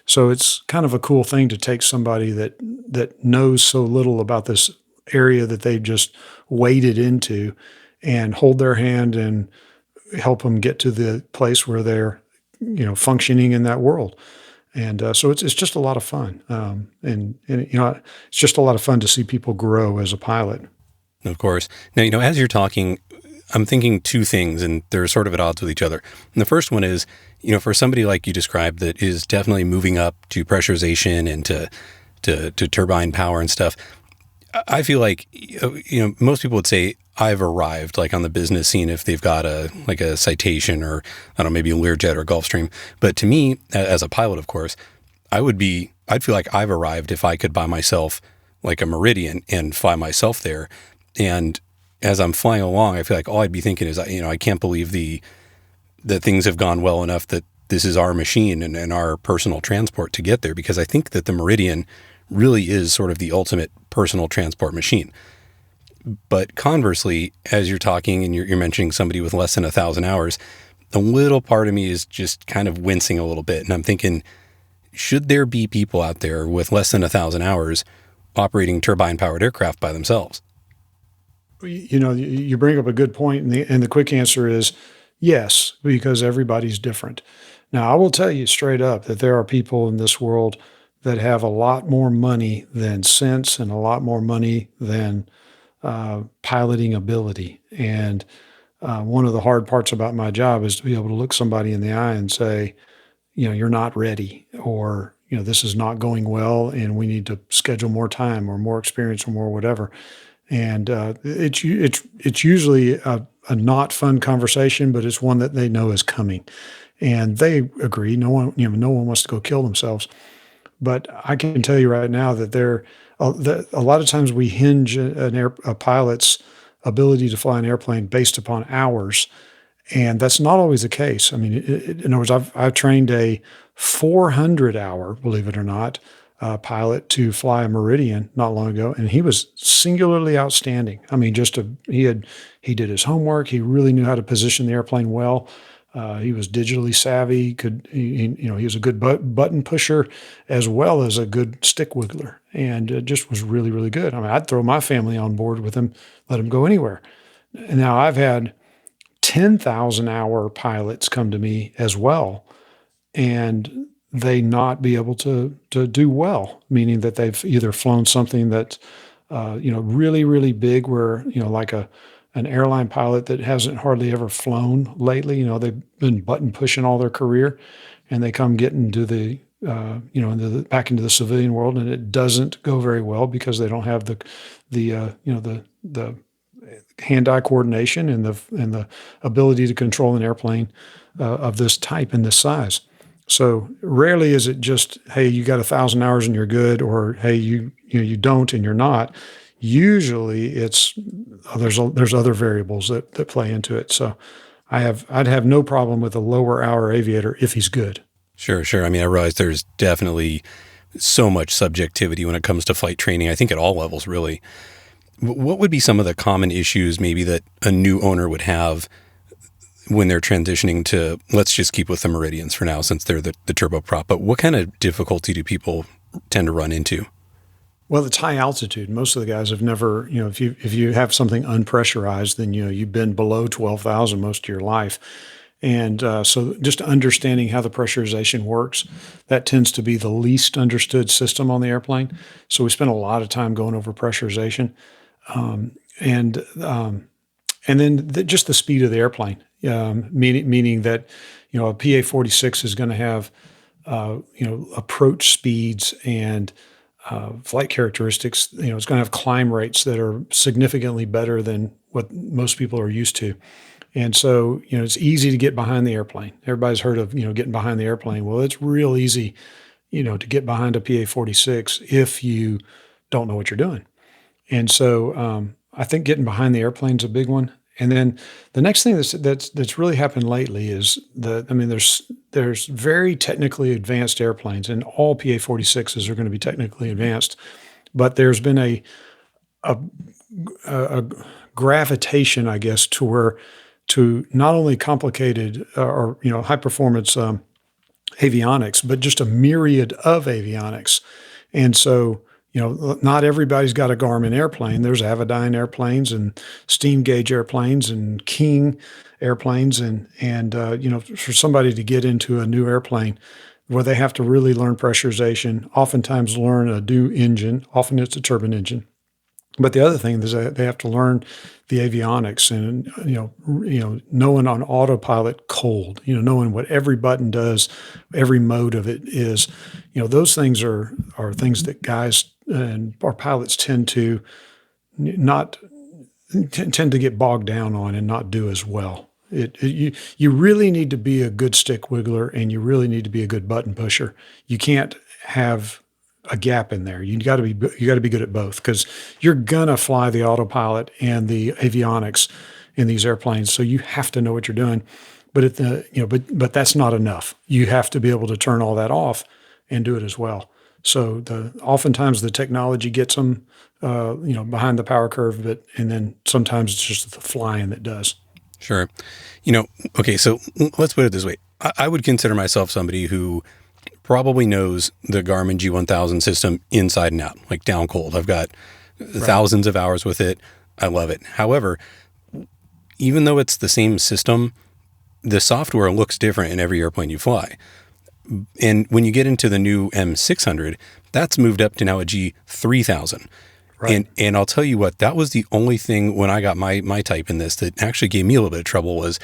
[SPEAKER 1] So it's kind of a cool thing to take somebody that knows so little about this area that they've just waded into, and hold their hand and help them get to the place where they're functioning in that world. And so it's just a lot of fun, and it's just a lot of fun to see people grow as a pilot.
[SPEAKER 2] Of course. Now, as you're talking, I'm thinking two things, and they're sort of at odds with each other. And the first one is, for somebody like you described that is definitely moving up to pressurization and to turbine power and stuff, I feel like, most people would say I've arrived, like on the business scene, if they've got a Citation or, I don't know, maybe a Learjet or Gulfstream. But to me, as a pilot, of course, I'd feel like I've arrived if I could buy myself like a Meridian and fly myself there. And as I'm flying along, I feel like all I'd be thinking is, I can't believe that things have gone well enough that this is our machine and our personal transport to get there, because I think that the Meridian really is sort of the ultimate personal transport machine. But conversely, as you're talking and you're mentioning somebody with less than 1,000 hours, the little part of me is just kind of wincing a little bit. And I'm thinking, should there be people out there with less than 1,000 hours operating turbine-powered aircraft by themselves?
[SPEAKER 1] You bring up a good point, and the quick answer is yes, because everybody's different. Now, I will tell you straight up that there are people in this world that have a lot more money than sense and a lot more money than piloting ability. And one of the hard parts about my job is to be able to look somebody in the eye and say, you're not ready, or, this is not going well, and we need to schedule more time or more experience or more whatever. And it's usually a not fun conversation, but it's one that they know is coming, and they agree. No one wants to go kill themselves. But I can tell you right now that a lot of times we hinge a pilot's ability to fly an airplane based upon hours, and that's not always the case. I mean, in other words, I've trained a 400-hour, believe it or not, pilot to fly a Meridian not long ago, and he was singularly outstanding. I mean, he did his homework. He really knew how to position the airplane well. He was digitally savvy. He was a good button pusher as well as a good stick wiggler, and just was really, really good. I mean, I'd throw my family on board with him, let him go anywhere. And now I've had 10,000-hour pilots come to me as well, and they not be able to do well, meaning that they've either flown something that's really, really big, where like an airline pilot that hasn't hardly ever flown lately. They've been button pushing all their career, and they come get into back into the civilian world, and it doesn't go very well because they don't have the hand-eye coordination and the ability to control an airplane of this type and this size. So rarely is it just, hey, you got 1,000 hours and you're good, or hey, you don't and you're not. Usually it's there's other variables that play into it. So I'd have no problem with a lower hour aviator if he's good.
[SPEAKER 2] Sure. I mean, I realize there's definitely so much subjectivity when it comes to flight training, I think at all levels, really. What would be some of the common issues maybe that a new owner would have when they're transitioning to, let's just keep with the Meridians for now, since they're the turboprop, but what kind of difficulty do people tend to run into?
[SPEAKER 1] Well, it's high altitude. Most of the guys have never, if you have something unpressurized, then, you've been below 12,000 most of your life. And so just understanding how the pressurization works, that tends to be the least understood system on the airplane. So we spend a lot of time going over pressurization. And then just the speed of the airplane, meaning that, a PA-46 is going to have, approach speeds and flight characteristics. It's going to have climb rates that are significantly better than what most people are used to. And so, it's easy to get behind the airplane. Everybody's heard of, getting behind the airplane. Well, it's real easy, to get behind a PA-46 if you don't know what you're doing. And so I think getting behind the airplane is a big one. And then the next thing that's really happened lately is there's very technically advanced airplanes, and all PA-46s are going to be technically advanced, but there's been a gravitation, I guess, to not only complicated or high performance avionics, but just a myriad of avionics. And so, not everybody's got a Garmin airplane. There's Avidyne airplanes and steam gauge airplanes and King airplanes. And for somebody to get into a new airplane where they have to really learn pressurization, oftentimes learn a new engine, often it's a turbine engine. But the other thing is that they have to learn the avionics and, knowing on autopilot cold, knowing what every button does, every mode of it is, those things are things that guys and our pilots tend to get bogged down on and not do as well. You really need to be a good stick wiggler, and you really need to be a good button pusher. You can't have a gap in there. You got to be good at both, because you're gonna fly the autopilot and the avionics in these airplanes. So you have to know what you're doing. But but that's not enough. You have to be able to turn all that off and do it as well. So oftentimes the technology gets them, behind the power curve, and then sometimes it's just the flying that does.
[SPEAKER 2] Sure. Okay, so let's put it this way. I would consider myself somebody who probably knows the Garmin G1000 system inside and out, like down cold. I've got thousands of hours with it. I love it. However, even though it's the same system, the software looks different in every airplane you fly. And when you get into the new M600, that's moved up to now a G3000.
[SPEAKER 1] Right.
[SPEAKER 2] And I'll tell you what, that was the only thing when I got my type in this that actually gave me a little bit of trouble was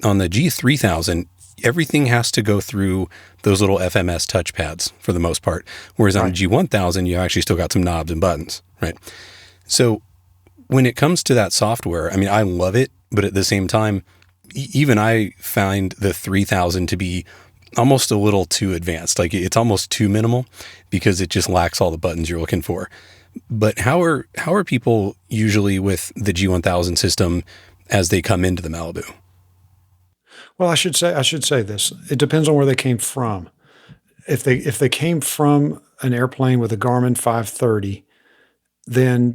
[SPEAKER 2] on the G3000, everything has to go through those little FMS touchpads for the most part. Whereas on the G1000, you actually still got some knobs and buttons, right? So when it comes to that software, I mean, I love it, but at the same time, even I find the 3000 to be almost a little too advanced. Like it's almost too minimal because it just lacks all the buttons you're looking for. But how are people usually with the G1000 system as they come into the Malibu?
[SPEAKER 1] Well, I should say this. It depends on where they came from. If they came from an airplane with a Garmin 530, then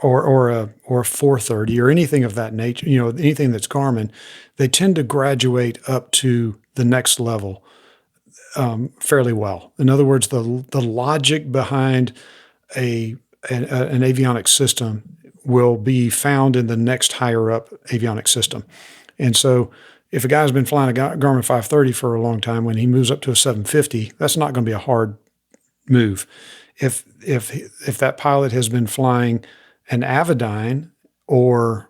[SPEAKER 1] or a 430 or anything of that nature, anything that's Garmin, they tend to graduate up to the next level fairly well. In other words, the logic behind an avionics system will be found in the next higher up avionics system. And so if a guy's been flying a Garmin 530 for a long time, when he moves up to a 750, that's not going to be a hard move. If that pilot has been flying an Avidyne or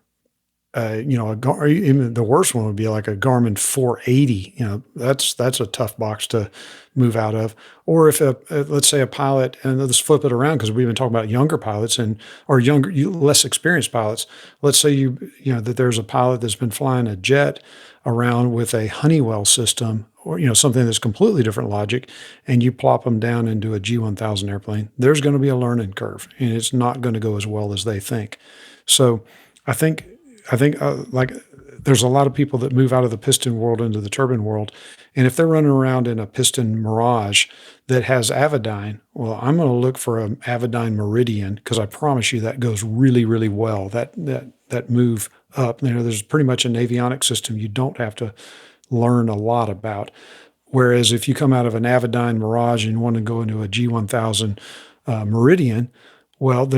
[SPEAKER 1] even the worst one would be like a Garmin 480. That's a tough box to move out of. Or if let's say a pilot, and let's flip it around because we've been talking about younger pilots or younger, less experienced pilots. Let's say that there's a pilot that's been flying a jet around with a Honeywell system or something that's completely different logic, and you plop them down into a G1000 airplane. There's going to be a learning curve, and it's not going to go as well as they think. So I think like there's a lot of people that move out of the piston world into the turbine world. And if they're running around in a piston Mirage that has Avidyne, well, I'm going to look for an Avidyne Meridian because I promise you that goes really, really well. That move up, there's pretty much an avionics system you don't have to learn a lot about. Whereas if you come out of an Avidyne Mirage and want to go into a G1000 Meridian, well,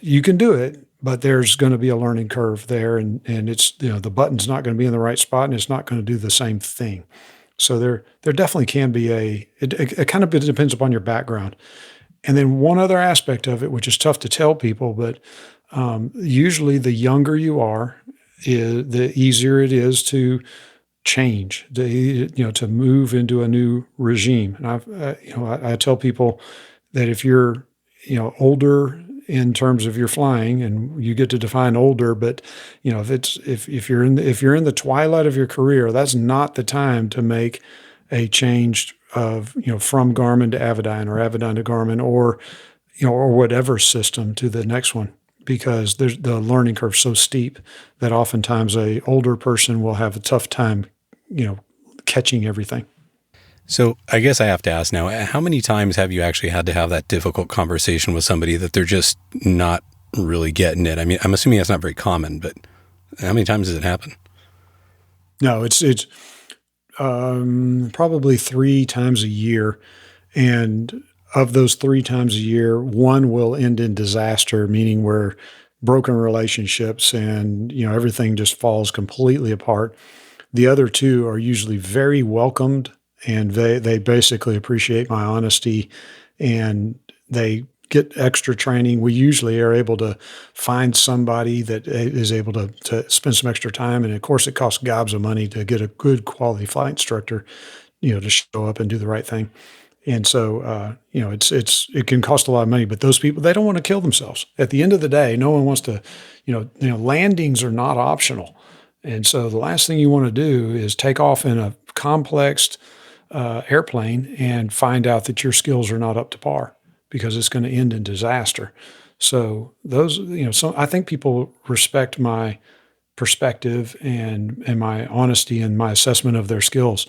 [SPEAKER 1] you can do it. But there's going to be a learning curve there, and it's the button's not going to be in the right spot, and it's not going to do the same thing. So there definitely can be it kind of depends upon your background. And then one other aspect of it, which is tough to tell people, but usually the younger you are, the easier it is to change, to move into a new regime. And I tell people that if you're older in terms of your flying, and you get to define older, but if you're in the twilight of your career, that's not the time to make a change of from Garmin to Avidyne or Avidyne to Garmin or whatever system to the next one, because the learning curve so steep that oftentimes a older person will have a tough time catching everything.
[SPEAKER 2] So I guess I have to ask now, how many times have you actually had to have that difficult conversation with somebody that they're just not really getting it? I mean, I'm assuming that's not very common, but how many times does it happen?
[SPEAKER 1] No, it's probably 3 times a year. And of those 3 times a year, one will end in disaster, meaning where broken relationships and, everything just falls completely apart. The other 2 are usually very welcomed, and they basically appreciate my honesty, and they get extra training. We usually are able to find somebody that is able to spend some extra time. And of course, it costs gobs of money to get a good quality flight instructor, to show up and do the right thing. And so, it can cost a lot of money, but those people, they don't want to kill themselves. At the end of the day, no one wants to, landings are not optional. And so the last thing you want to do is take off in a complex airplane and find out that your skills are not up to par, because it's going to end in disaster. So those, I think people respect my perspective and my honesty and my assessment of their skills.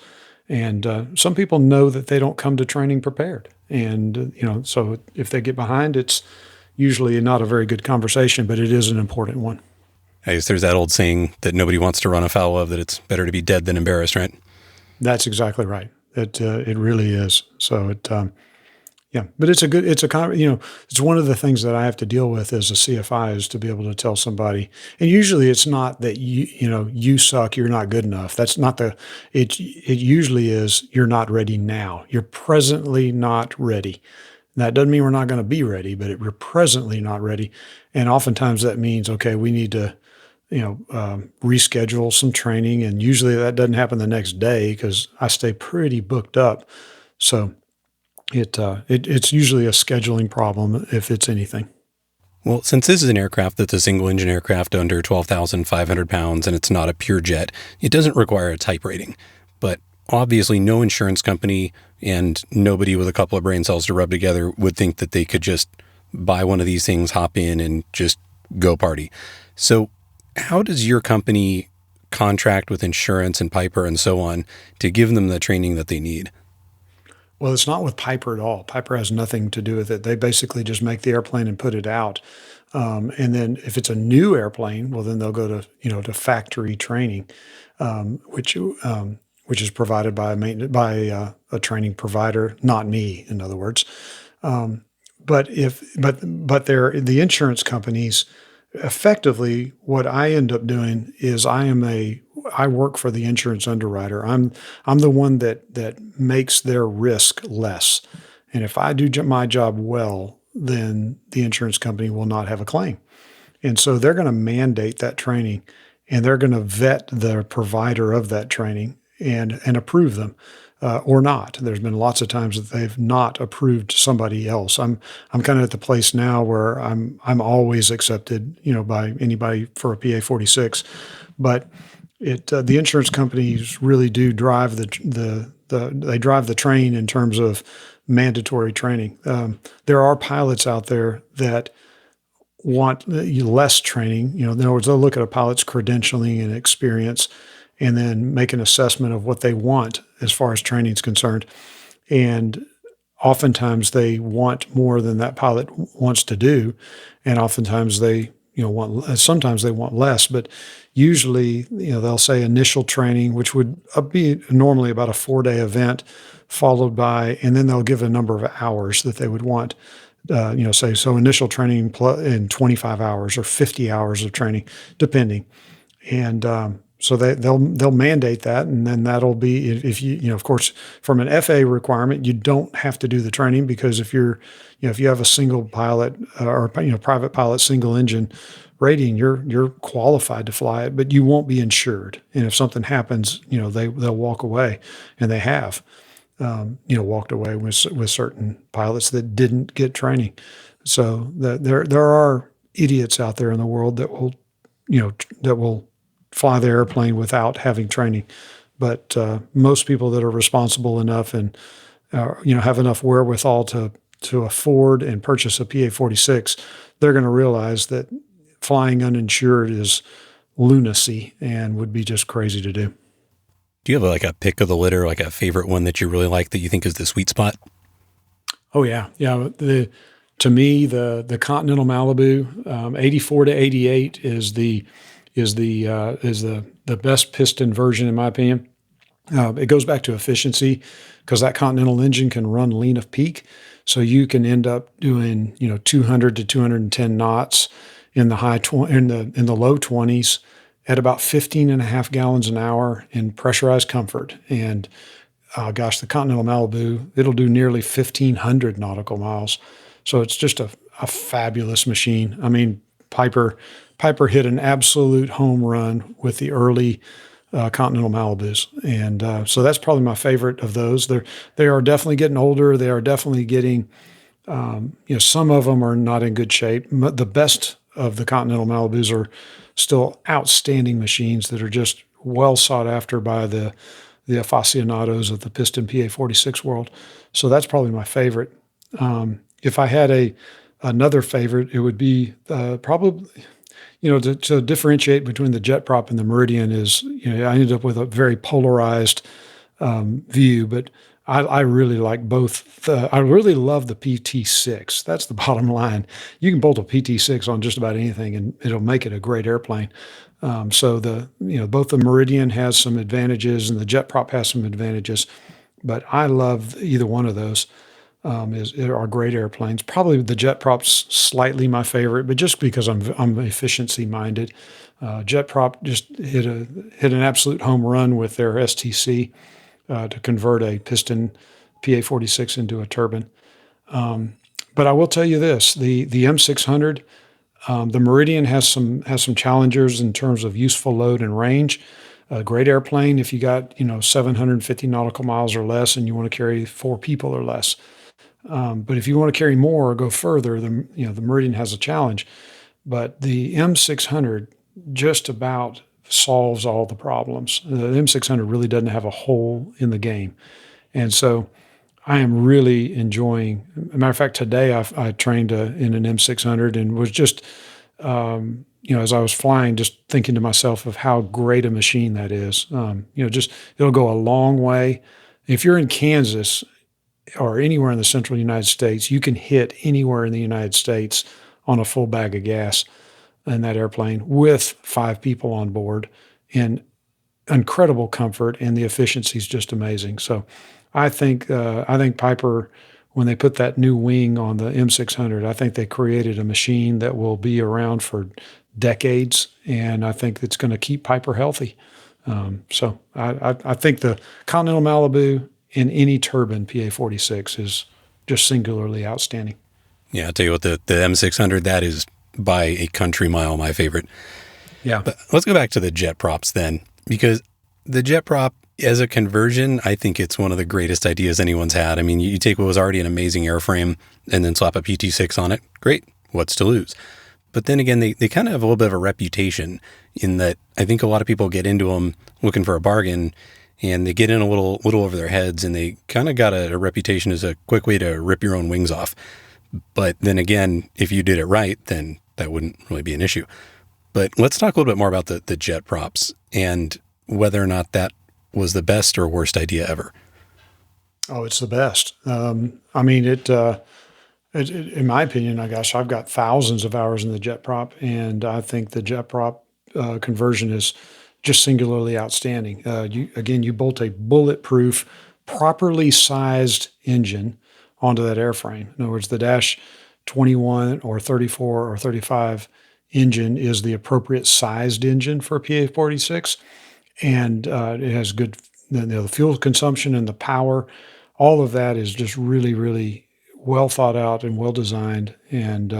[SPEAKER 1] And some people know that they don't come to training prepared. And, so if they get behind, it's usually not a very good conversation, but it is an important one.
[SPEAKER 2] I guess there's that old saying that nobody wants to run afoul of, that it's better to be dead than embarrassed, right?
[SPEAKER 1] That's exactly right. It really is. So yeah, but it's one of the things that I have to deal with as a CFI is to be able to tell somebody, and usually it's not that you suck, you're not good enough. That's not it usually is you're not ready now. You're presently not ready. That doesn't mean we're not going to be ready, but we're presently not ready. And oftentimes that means, okay, we need to, reschedule some training. And usually that doesn't happen the next day because I stay pretty booked up. So it's usually a scheduling problem if it's anything.
[SPEAKER 2] Well, since this is an aircraft that's a single engine aircraft under 12,500 pounds and it's not a pure jet, it doesn't require a type rating. But obviously no insurance company and nobody with a couple of brain cells to rub together would think that they could just buy one of these things, hop in, and just go party. So how does your company contract with insurance and Piper and so on to give them the training that they need?
[SPEAKER 1] Well, it's not with Piper at all. Piper has nothing to do with it. They basically just make the airplane and put it out. And then if it's a new airplane, well, then they'll go to factory training, which is provided by a training provider, not me, in other words. But the insurance companies, effectively, what I end up doing is I work for the insurance underwriter. I'm the one that makes their risk less. And if I do my job well, then the insurance company will not have a claim. And so they're going to mandate that training, and they're going to vet the provider of that training and approve them. Or not. There's been lots of times that they've not approved somebody else. I'm kind of at the place now where I'm always accepted, by anybody for a PA 46, but the insurance companies really do drive they drive the train in terms of mandatory training. There are pilots out there that want less training. In other words, they'll look at a pilot's credentialing and experience and then make an assessment of what they want as far as training is concerned. And oftentimes they want more than that pilot wants to do. And oftentimes sometimes they want less, but usually, they'll say initial training, which would be normally about a 4-day event, followed by, and then they'll give a number of hours that they would want. Say, so initial training in 25 hours or 50 hours of training, depending. And, so they'll mandate that, and then that'll be if of course, from an FA requirement, you don't have to do the training because if you have a single pilot or private pilot single engine rating, you're qualified to fly it, but you won't be insured. And if something happens, they'll walk away, and they have walked away with certain pilots that didn't get training. So there are idiots out there in the world that will fly the airplane without having training. But most people that are responsible enough and have enough wherewithal to afford and purchase a PA-46, they're going to realize that flying uninsured is lunacy and would be just crazy to do.
[SPEAKER 2] Do you have like a pick of the litter, like a favorite one that you really like that you think is the sweet spot?
[SPEAKER 1] Oh yeah. To me, the Continental Malibu, 84 to 88 is the best piston version, in my opinion. It goes back to efficiency because that Continental engine can run lean of peak. So you can end up doing, 200 to 210 knots in the in the low 20s at about 15 and a half gallons an hour in pressurized comfort. And the Continental Malibu, it'll do nearly 1,500 nautical miles. So it's just a fabulous machine. I mean, Piper hit an absolute home run with the early Continental Malibus. And so that's probably my favorite of those. They are definitely getting older. They are definitely getting, some of them are not in good shape. The best of the Continental Malibus are still outstanding machines that are just well sought after by the aficionados of the piston PA-46 world. So that's probably my favorite. If I had another favorite, it would be probably to differentiate between the jet prop and the Meridian is, I ended up with a very polarized view, but I really like both. I really love the PT6. That's the bottom line. You can bolt a PT6 on just about anything, and it'll make it a great airplane. So both the Meridian has some advantages, and the jet prop has some advantages, but I love either one of those. Are great airplanes. Probably the jet prop's slightly my favorite, but just because I'm efficiency minded. Jet prop just hit an absolute home run with their STC to convert a piston PA46 into a turbine. But I will tell you this: the M600, the Meridian has some challengers in terms of useful load and range. A great airplane if you got 750 nautical miles or less, and you want to carry 4 people or less. But if you want to carry more or go further, the Meridian has a challenge. But the M600 just about solves all the problems. The M600 really doesn't have a hole in the game. And so I am really enjoying, as a matter of fact, today I trained in an M600 and was just, as I was flying, just thinking to myself of how great a machine that is. It'll go a long way. If you're in Kansas or anywhere in the central United States, you can hit anywhere in the United States on a full bag of gas in that airplane with 5 people on board in incredible comfort, and the efficiency is just amazing. So I think Piper, when they put that new wing on the M600, I think they created a machine that will be around for decades, and I think it's going to keep Piper healthy. So I think the Continental Malibu in any turbine PA46 is just singularly outstanding.
[SPEAKER 2] Yeah, I'll tell you what, the M600, that is by a country mile my favorite.
[SPEAKER 1] Yeah.
[SPEAKER 2] But let's go back to the jet props then, because the jet prop as a conversion, I think it's one of the greatest ideas anyone's had. I mean, you take what was already an amazing airframe and then slap a PT6 on it. Great. What's to lose? But then again, they kind of have a little bit of a reputation in that I think a lot of people get into them looking for a bargain, and they get in a little over their heads, and they kind of got a reputation as a quick way to rip your own wings off. But then again, if you did it right, then that wouldn't really be an issue. But let's talk a little bit more about the jet props and whether or not that was the best or worst idea ever.
[SPEAKER 1] Oh, it's the best. I mean, in my opinion, I've got thousands of hours in the jet prop, and I think the jet prop conversion is just singularly outstanding. You bolt a bulletproof, properly sized engine onto that airframe. In other words, the Dash 21 or 34 or 35 engine is the appropriate sized engine for a PA46, and it has good the fuel consumption and the power. All of that is just really, really well thought out and well designed, and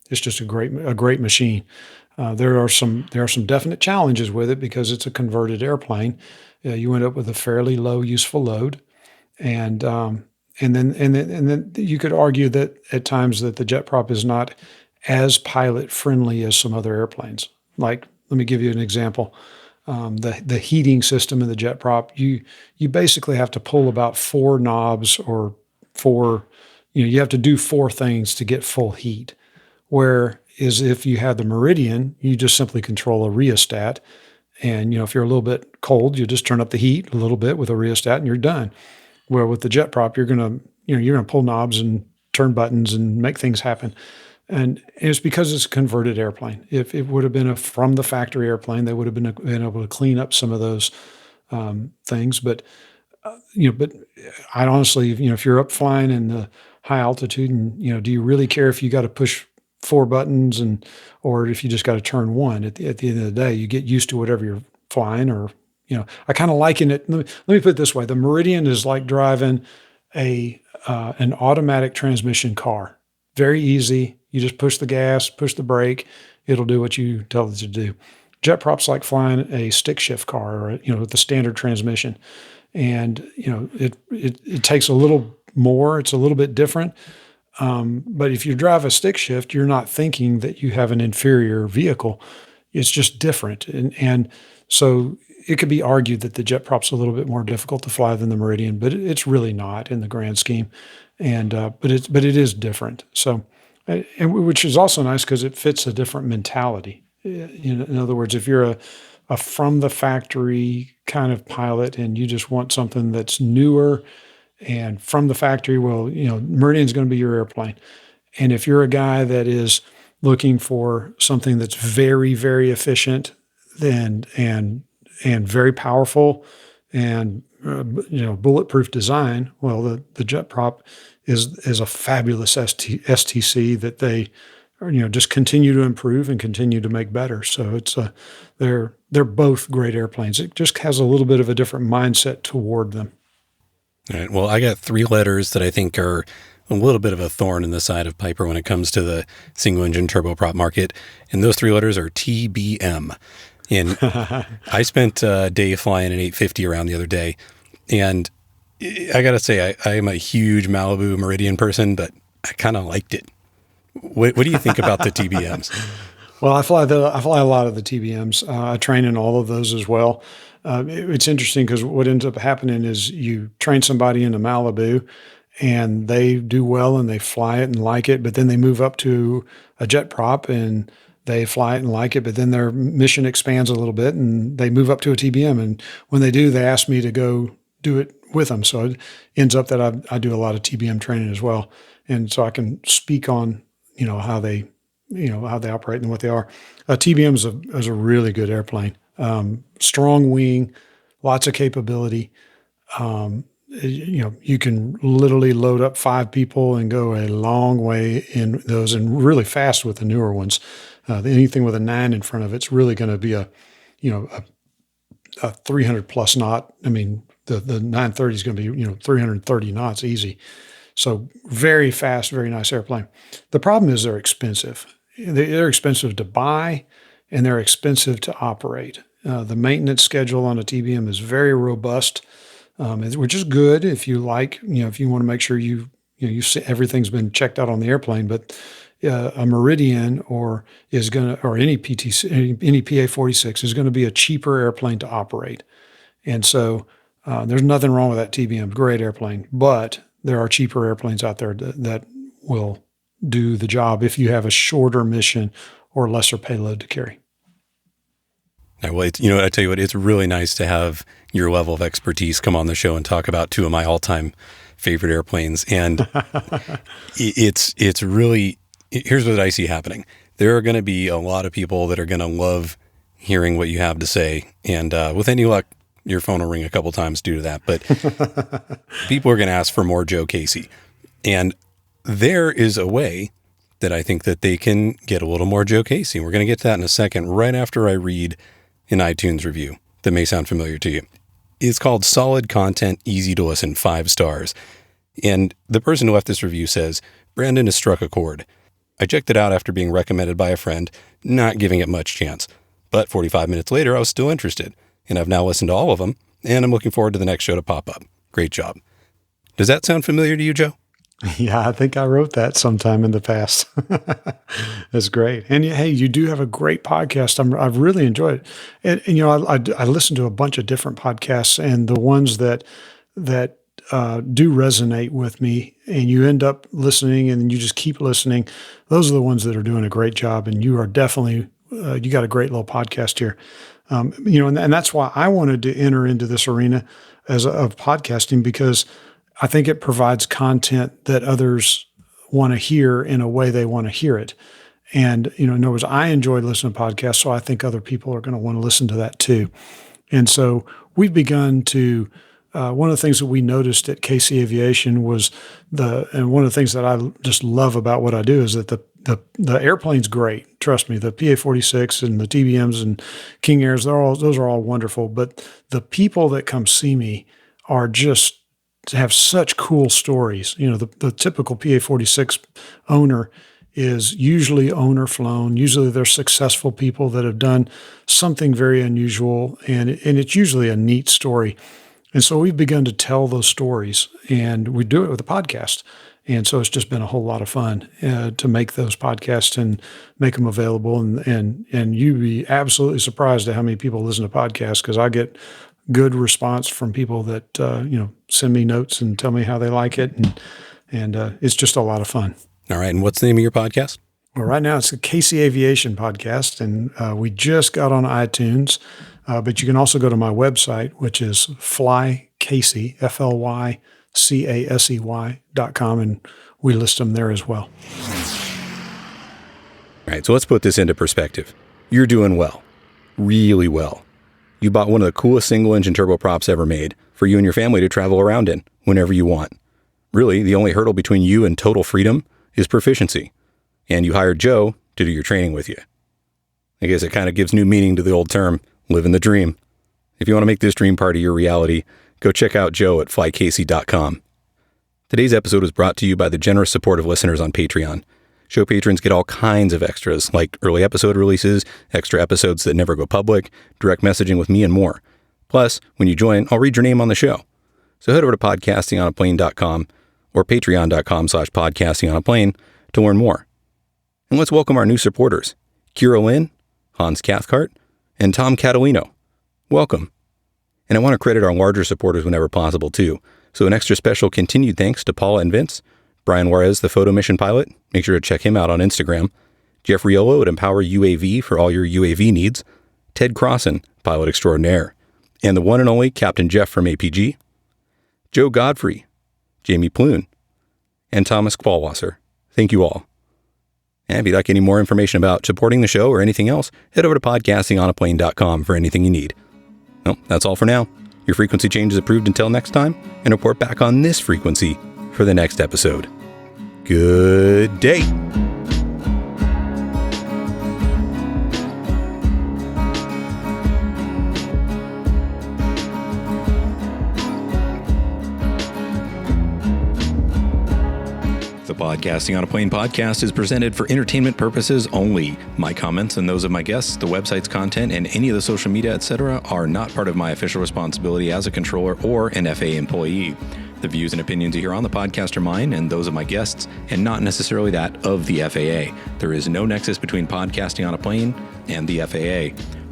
[SPEAKER 1] it's just a great machine. There are some definite challenges with it because it's a converted airplane. You end up with a fairly low useful load, and then you could argue that at times that the jet prop is not as pilot friendly as some other airplanes. Like, let me give you an example. The heating system in the jet prop, you basically have to pull about 4 knobs or 4, you have to do 4 things to get full heat. Whereas if you had the Meridian, you just simply control a rheostat. And, if you're a little bit cold, you just turn up the heat a little bit with a rheostat and you're done. Where with the jet prop, you're going to pull knobs and turn buttons and make things happen. And it's because it's a converted airplane. If it would have been a from the factory airplane, they would have been able to clean up some of those things. But I honestly, if you're up flying in the high altitude, and do you really care if you got to push 4 buttons or if you just got to turn one? At the end of the day, you get used to whatever you're flying. Or I kind of liken it. Let me put it this way: the Meridian is like driving an automatic transmission car. Very easy. You just push the gas, push the brake. It'll do what you tell it to do. Jet prop's like flying a stick shift car or with the standard transmission, and it takes a little more. It's a little bit different. But if you drive a stick shift, you're not thinking that you have an inferior vehicle. It's just different, and so it could be argued that the jet prop's a little bit more difficult to fly than the Meridian, but it's really not in the grand scheme. And but it is different. So, and which is also nice because it fits a different mentality. In other words, if you're a from the factory kind of pilot and you just want something that's newer and from the factory, well, Meridian's going to be your airplane. And if you're a guy that is looking for something that's very, very efficient and very powerful and bulletproof design, well, the jet prop is a fabulous STC that they just continue to improve and continue to make better. So they're both great airplanes. It just has a little bit of a different mindset toward them.
[SPEAKER 2] All right. Well, I got three letters that I think are a little bit of a thorn in the side of Piper when it comes to the single engine turboprop market. And those three letters are TBM. And I spent a day flying an 850 around the other day. And I got to say, I am a huge Malibu Meridian person, but I kind of liked it. What do you think about the TBMs?
[SPEAKER 1] Well, I fly a lot of the TBMs. I train in all of those as well. It's interesting because what ends up happening is you train somebody in a Malibu and they do well and they fly it and like it, but then they move up to a jet prop and they fly it and like it, but then their mission expands a little bit and they move up to a TBM. And when they do, they ask me to go do it with them. So it ends up that I do a lot of TBM training as well. And so I can speak on, how they operate and what they are. TBM is a really good airplane. Strong wing, lots of capability. You can literally load up 5 people and go a long way in those, and really fast with the newer ones. Anything with a 9 in front of it's really going to be a 300 plus knot. I mean, the 930 is going to be 330 knots easy. So very fast, very nice airplane. The problem is they're expensive. They're expensive to buy, and they're expensive to operate. The maintenance schedule on a TBM is very robust, which is good if you if you want to make sure you see everything's been checked out on the airplane. But a Meridian or any PTC, any PA-46 is going to be a cheaper airplane to operate, and so there's nothing wrong with that TBM. Great airplane, but there are cheaper airplanes out there that will do the job if you have a shorter mission or lesser payload to carry.
[SPEAKER 2] Well, I tell you what, it's really nice to have your level of expertise come on the show and talk about two of my all-time favorite airplanes. And it's really, here's what I see happening. There are going to be a lot of people that are going to love hearing what you have to say. And with any luck, your phone will ring a couple times due to that. But people are going to ask for more Joe Casey. And there is a way that I think that they can get a little more Joe Casey. We're going to get to that in a second, right after I read an iTunes review that may sound familiar to you. It's called Solid Content, Easy to Listen, 5 stars. And the person who left this review says, Brandon has struck a chord. I checked it out after being recommended by a friend, not giving it much chance. But 45 minutes later, I was still interested. And I've now listened to all of them, and I'm looking forward to the next show to pop up. Great job. Does that sound familiar to you, Joe?
[SPEAKER 1] Yeah, I think I wrote that sometime in the past. That's great. And hey, you do have a great podcast. I've really enjoyed it. And I listen to a bunch of different podcasts, and the ones that do resonate with me, and you end up listening and you just keep listening. Those are the ones that are doing a great job. And you are definitely, you got a great little podcast here. And that's why I wanted to enter into this arena of podcasting, because I think it provides content that others want to hear in a way they want to hear it. And, in other words, I enjoy listening to podcasts, so I think other people are going to want to listen to that too. And so we've begun to, one of the things that we noticed at KC Aviation was and one of the things that I just love about what I do is that the airplane's great. Trust me, the PA-46 and the TBMs and King Airs, those are all wonderful. But the people that come see me are just have such cool stories. The typical PA-46 owner is usually owner flown. Usually they're successful people that have done something very unusual, and it's usually a neat story. And so we've begun to tell those stories, and we do it with a podcast. And so it's just been a whole lot of fun to make those podcasts and make them available. And you'd be absolutely surprised at how many people listen to podcasts, because I get good response from people that send me notes and tell me how they like it, and it's just a lot of fun.
[SPEAKER 2] All right, and what's the name of your podcast?
[SPEAKER 1] Well, right now it's the Casey Aviation Podcast, and we just got on iTunes. But you can also go to my website, which is flycasey, FLYCASEY.com, and we list them there as well.
[SPEAKER 2] All right, so let's put this into perspective. You're doing well, really well. You bought one of the coolest single-engine turboprops ever made for you and your family to travel around in whenever you want. Really, the only hurdle between you and total freedom is proficiency. And you hired Joe to do your training with you. I guess it kind of gives new meaning to the old term, living the dream. If you want to make this dream part of your reality, go check out Joe at flycasey.com. Today's episode was brought to you by the generous support of listeners on Patreon. Show patrons get all kinds of extras, like early episode releases, extra episodes that never go public, direct messaging with me, and more. Plus, when you join, I'll read your name on the show. So head over to podcastingonaplane.com or patreon.com/podcastingonaplane to learn more. And let's welcome our new supporters, Kira Lynn, Hans Cathcart, and Tom Catalino. Welcome. And I want to credit our larger supporters whenever possible, too. So an extra special continued thanks to Paula and Vince, Brian Juarez, the photo mission pilot. Make sure to check him out on Instagram. Jeff Riolo at Empower UAV for all your UAV needs. Ted Crossan, pilot extraordinaire. And the one and only Captain Jeff from APG. Joe Godfrey, Jamie Ploon, and Thomas Qualwasser. Thank you all. And if you'd like any more information about supporting the show or anything else, head over to podcastingonaplane.com for anything you need. Well, that's all for now. Your frequency change is approved until next time, and report back on this frequency for the next episode. Good day. The Podcasting on a Plane podcast is presented for entertainment purposes only. My comments and those of my guests, the website's content, and any of the social media, etc., are not part of my official responsibility as a controller or an FAA employee. The views and opinions you hear on the podcast are mine and those of my guests, and not necessarily that of the FAA. There is no nexus between Podcasting on a Plane and the FAA.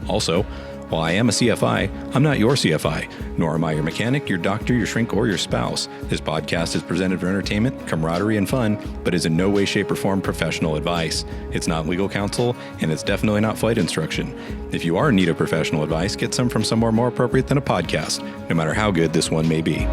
[SPEAKER 2] Also, while I am a CFI, I'm not your CFI, nor am I your mechanic, your doctor, your shrink, or your spouse. This podcast is presented for entertainment, camaraderie, and fun, but is in no way, shape, or form professional advice. It's not legal counsel, and it's definitely not flight instruction. If you are in need of professional advice, get some from somewhere more appropriate than a podcast, no matter how good this one may be.